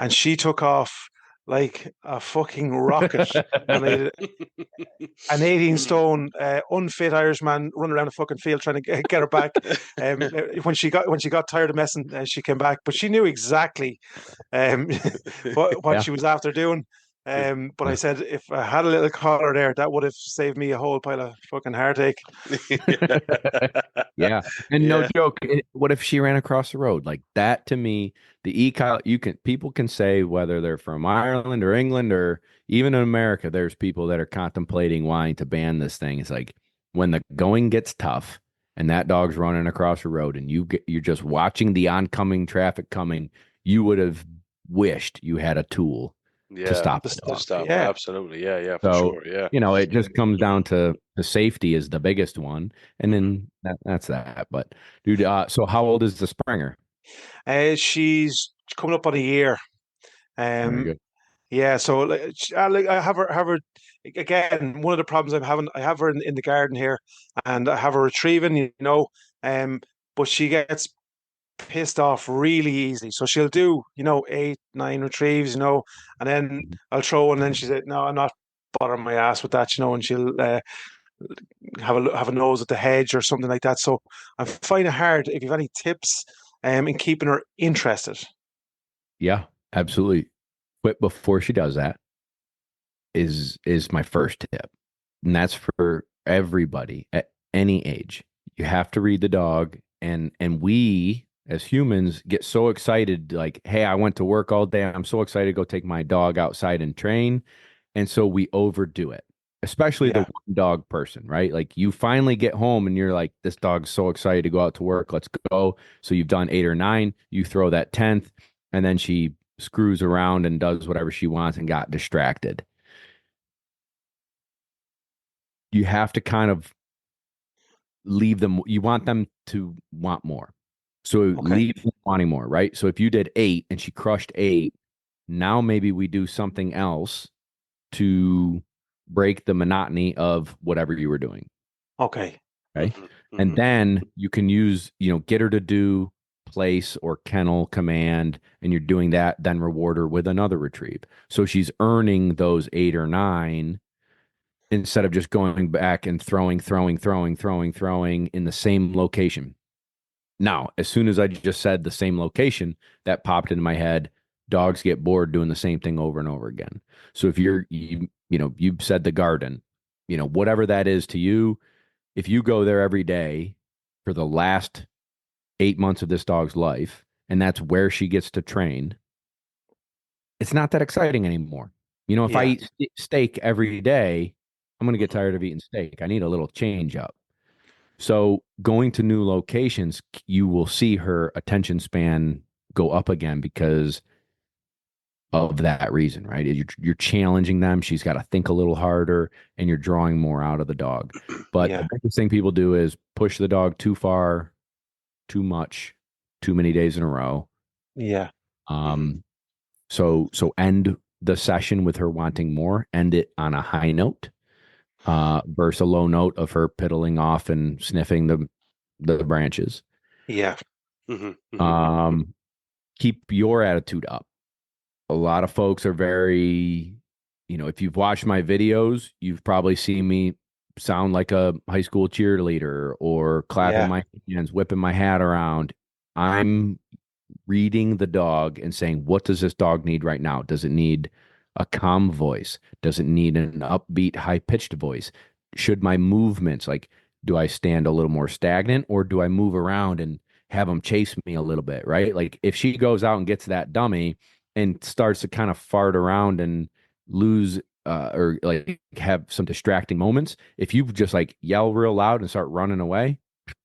she took off like a fucking rocket. An 18-stone unfit Irishman running around the fucking field trying to get her back. When she got tired of messing, she came back, but she knew exactly what she was after doing. But I said, if I had a little collar there, that would have saved me a whole pile of fucking heartache. Yeah. And no joke, what if she ran across the road? Like that, to me, the e-collar, people can say whether they're from Ireland or England or even in America, there's people that are contemplating wanting to ban this thing. It's like when the going gets tough and that dog's running across the road and you're just watching the oncoming traffic coming, you would have wished you had a tool to Yeah. stop the To dog. stop. Yeah. Absolutely. Yeah. Yeah. For So, sure. Yeah. it just comes down to the safety is the biggest one. And then that's that. But dude, so how old is the Springer? She's coming up on a year. Very Um, good. yeah. So like I have her again. One of the problems I have her in the garden here, and I have her retrieving. Um, but she gets pissed off really easily. So she'll do, 8, 9 retrieves, and then I'll throw, and then she said, "No, I'm not bothering my ass with that," and she'll have a nose at the hedge or something like that. So I find it hard. If you have any tips, in keeping her interested. Yeah, absolutely. Quit before she does that is my first tip. And that's for everybody at any age. You have to read the dog, and we as humans get so excited, like, hey, I went to work all day. I'm so excited to go take my dog outside and train. And so we overdo it, especially the Yeah, one dog person, right? Like you finally get home and you're like, this dog's so excited to go out to work. Let's go. So you've done 8 or 9, you throw that 10th, and then she screws around and does whatever she wants and got distracted. You have to kind of leave them. You want them to want more. So okay, leave them wanting more, right? So if you did 8 and she crushed 8, now maybe we do something else to break the monotony of whatever you were doing. okay, Okay. Hmm. And Hmm. then you can use, get her to do place or kennel command, and you're doing that, then reward her with another retrieve. So she's earning those 8 or 9 instead of just going back and throwing in the same location. Now, as soon as I just said the same location, that popped into my head. Dogs get bored doing the same thing over and over again. So if you said the garden, whatever that is to you, if you go there every day for the last 8 months of this dog's life, and that's where she gets to train, it's not that exciting anymore. If I yeah, eat steak every day, I'm going to get tired of eating steak. I need a little change up. So going to new locations, you will see her attention span go up again because of that reason, right? You're challenging them. She's got to think a little harder, and you're drawing more out of the dog. But the yeah, biggest thing people do is push the dog too far, too much, too many days in a row. yeah, Hmm. Um, so end the session with her wanting more. End it on a high note, versus a low note of her piddling off and sniffing the branches. yeah, Hmm. Hmm. Um, keep your attitude up. A lot of folks are very, if you've watched my videos, you've probably seen me sound like a high school cheerleader or clapping yeah, my hands, whipping my hat around. I'm reading the dog and saying, what does this dog need right now? Does it need a calm voice? Does it need an upbeat, high pitched voice? Should my movements, like, do I stand a little more stagnant or do I move around and have them chase me a little bit? Right. Like if she goes out and gets that dummy and starts to kind of fart around and lose, or like have some distracting moments, if you just like yell real loud and start running away,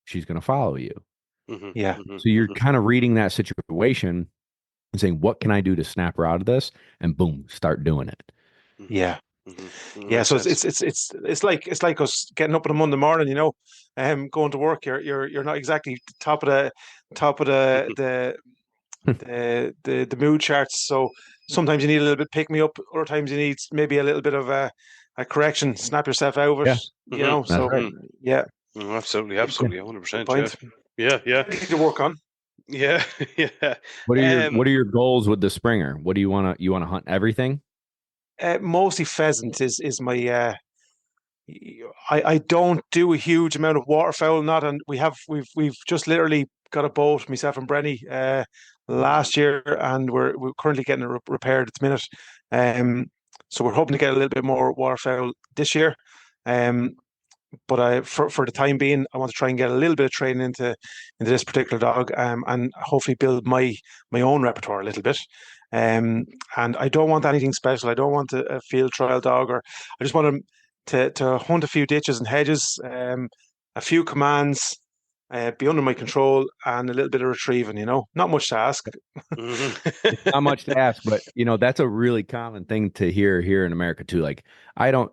she's going to follow you. Hmm. yeah, So you're kind of reading that situation and saying, what can I do to snap her out of this? And boom, start doing it. Hmm. yeah. Hmm. Yeah, Makes so sense. it's like us getting up on a Monday morning, going to work. You're not exactly top of the mood charts. So sometimes you need a little bit pick me up, other times you need maybe a little bit of a correction, snap yourself out of it, Yeah, Hmm. that's So right. Hmm. yeah, Absolutely. Yeah. Absolutely. good 100%. Yeah. point. Yeah. Yeah. Plenty to work on. Yeah. Yeah. What are your goals with the Springer? What do you want to hunt everything? Mostly pheasant is my I don't do a huge amount of waterfowl. Not, and we've just literally got a boat, myself and Brenny, last year, and we're currently getting it repaired at the minute. Um, so we're hoping to get a little bit more waterfowl this year. Um, but for the time being, I want to try and get a little bit of training into this particular dog, and hopefully build my own repertoire a little bit. Um, and I don't want anything special. I don't want a field trial dog, or I just want him to hunt a few ditches and hedges, a few commands, be under my control, and a little bit of retrieving. Not much to ask. It's not much to ask, but that's a really common thing to hear here in America too. Like I don't,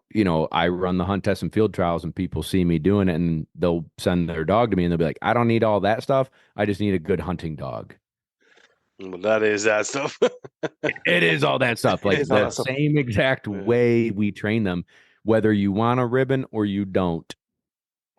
I run the hunt test and field trials, and people see me doing it, and they'll send their dog to me, and they'll be like, "I don't need all that stuff. I just need a good hunting dog." Well, that is that stuff. It is all that stuff. Like the same exact way we train them, whether you want a ribbon or you don't.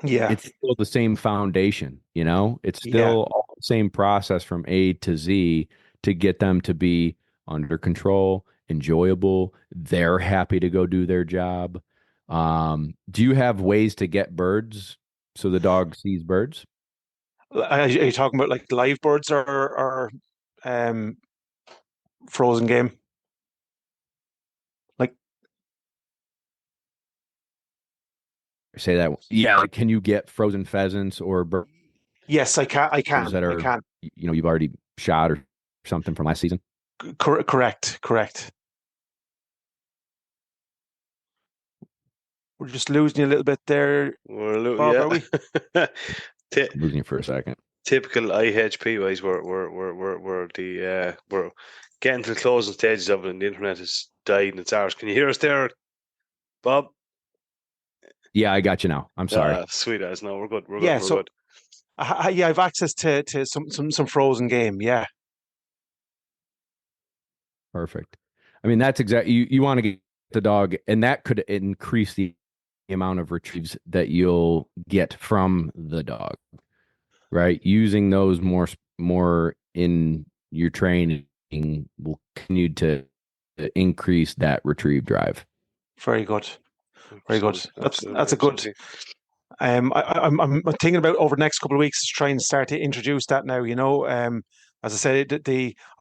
Yeah, it's still the same foundation. It's still all the same process from A to Z to get them to be under control, enjoyable. They're happy to go do their job. Do you have ways to get birds so the dog sees birds? Are you talking about like live birds or frozen game? Like, say that. Yeah. Like, can you get frozen pheasants or birds? Yes, I can. I can. That are, I can. You've already shot or something from last season. Correct. We're just losing you a little bit there. Bob, are we? Losing you for a second. Typical IHP wise, we're getting to the closing stages of it, and the internet has died and it's ours. Can you hear us there, Bob? Yeah, I got you now. I'm sorry. Sweet as no, we're good. We're yeah, good. We're so good. I have access to some frozen game. Yeah. Perfect. I mean, that's exactly you want to get the dog, and that could increase the amount of retrieves that you'll get from the dog, right? Using those more in your training will continue to increase that retrieve drive. Very good. Very good. That's a good. I'm thinking about over the next couple of weeks to try and start to introduce that now. As I said,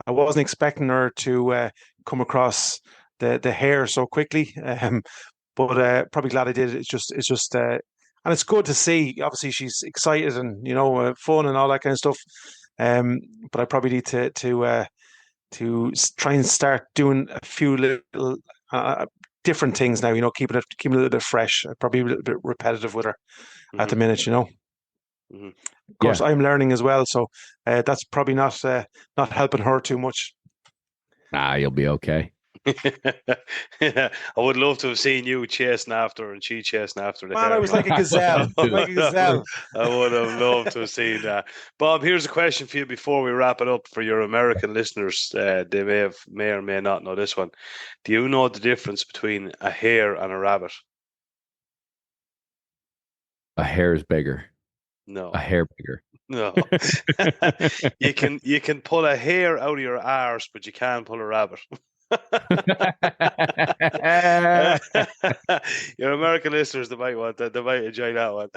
I wasn't expecting her to come across the hair so quickly, but probably glad I did. It's just and it's good to see. Obviously, she's excited and fun and all that kind of stuff. But I probably need to try and start doing a few little different things now. Keeping it a little bit fresh. Probably a little bit repetitive with her at the minute. Mm-hmm. Of course, I'm learning as well, so that's probably not helping her too much. You'll be okay. I would love to have seen you chasing after her and she chasing after the Man, hair. I was like a gazelle. Like a gazelle. I would have loved to have seen that. Bob, here's a question for you before we wrap it up for your American listeners. They may or may not know this one. Do you know the difference between a hare and a rabbit? A hare is bigger. No. A hair bigger. No. You can pull a hair out of your arse, but you can't pull a rabbit. Your American listeners, they might enjoy that one.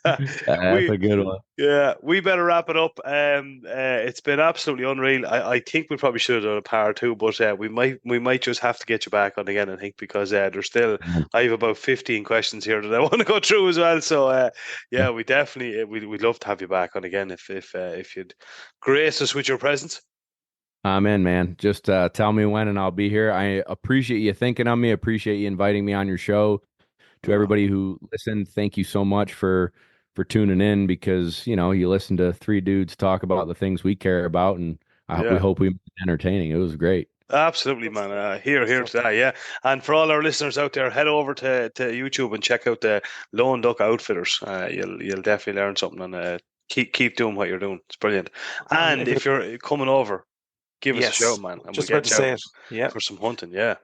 That's a good one. Yeah, we better wrap it up. It's been absolutely unreal. I think we probably should have done a part two, but we might just have to get you back on again, I think, because there's still I have about 15 questions here that I want to go through as well. So we definitely we'd love to have you back on again if you'd grace us with your presence. I'm in, man. Just tell me when and I'll be here. I appreciate you thinking of me. Appreciate you inviting me on your show. To everybody who listened, thank you so much for tuning in, because, you listen to three dudes talk about the things we care about, and we hope we made it entertaining. It was great. Absolutely, man. Here to that, yeah. And for all our listeners out there, head over to YouTube and check out the Lone Duck Outfitters. You'll definitely learn something, and keep doing what you're doing. It's brilliant. And if you're coming over, give us a shout, man. And just about to say it. Yeah, for some hunting. Yeah,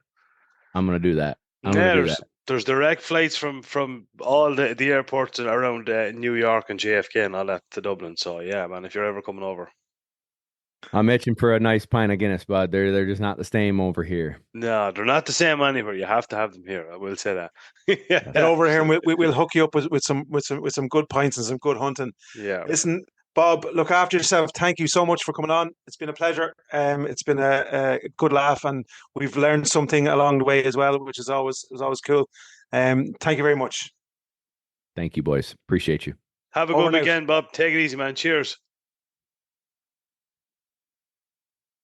I'm gonna do that. There's direct flights from all the airports around New York and JFK and all that to Dublin. So yeah, man, if you're ever coming over, I'm itching for a nice pint of Guinness, bud. They're just not the same over here. No, they're not the same anywhere. You have to have them here. I will say that. Head over here and we'll hook you up with some good pints and some good hunting. Yeah. Listen, Bob, look after yourself. Thank you so much for coming on. It's been a pleasure. It's been a good laugh, and we've learned something along the way as well, which is always cool. Thank you very much. Thank you, boys. Appreciate you. Have a good weekend, Bob. Take it easy, man. Cheers.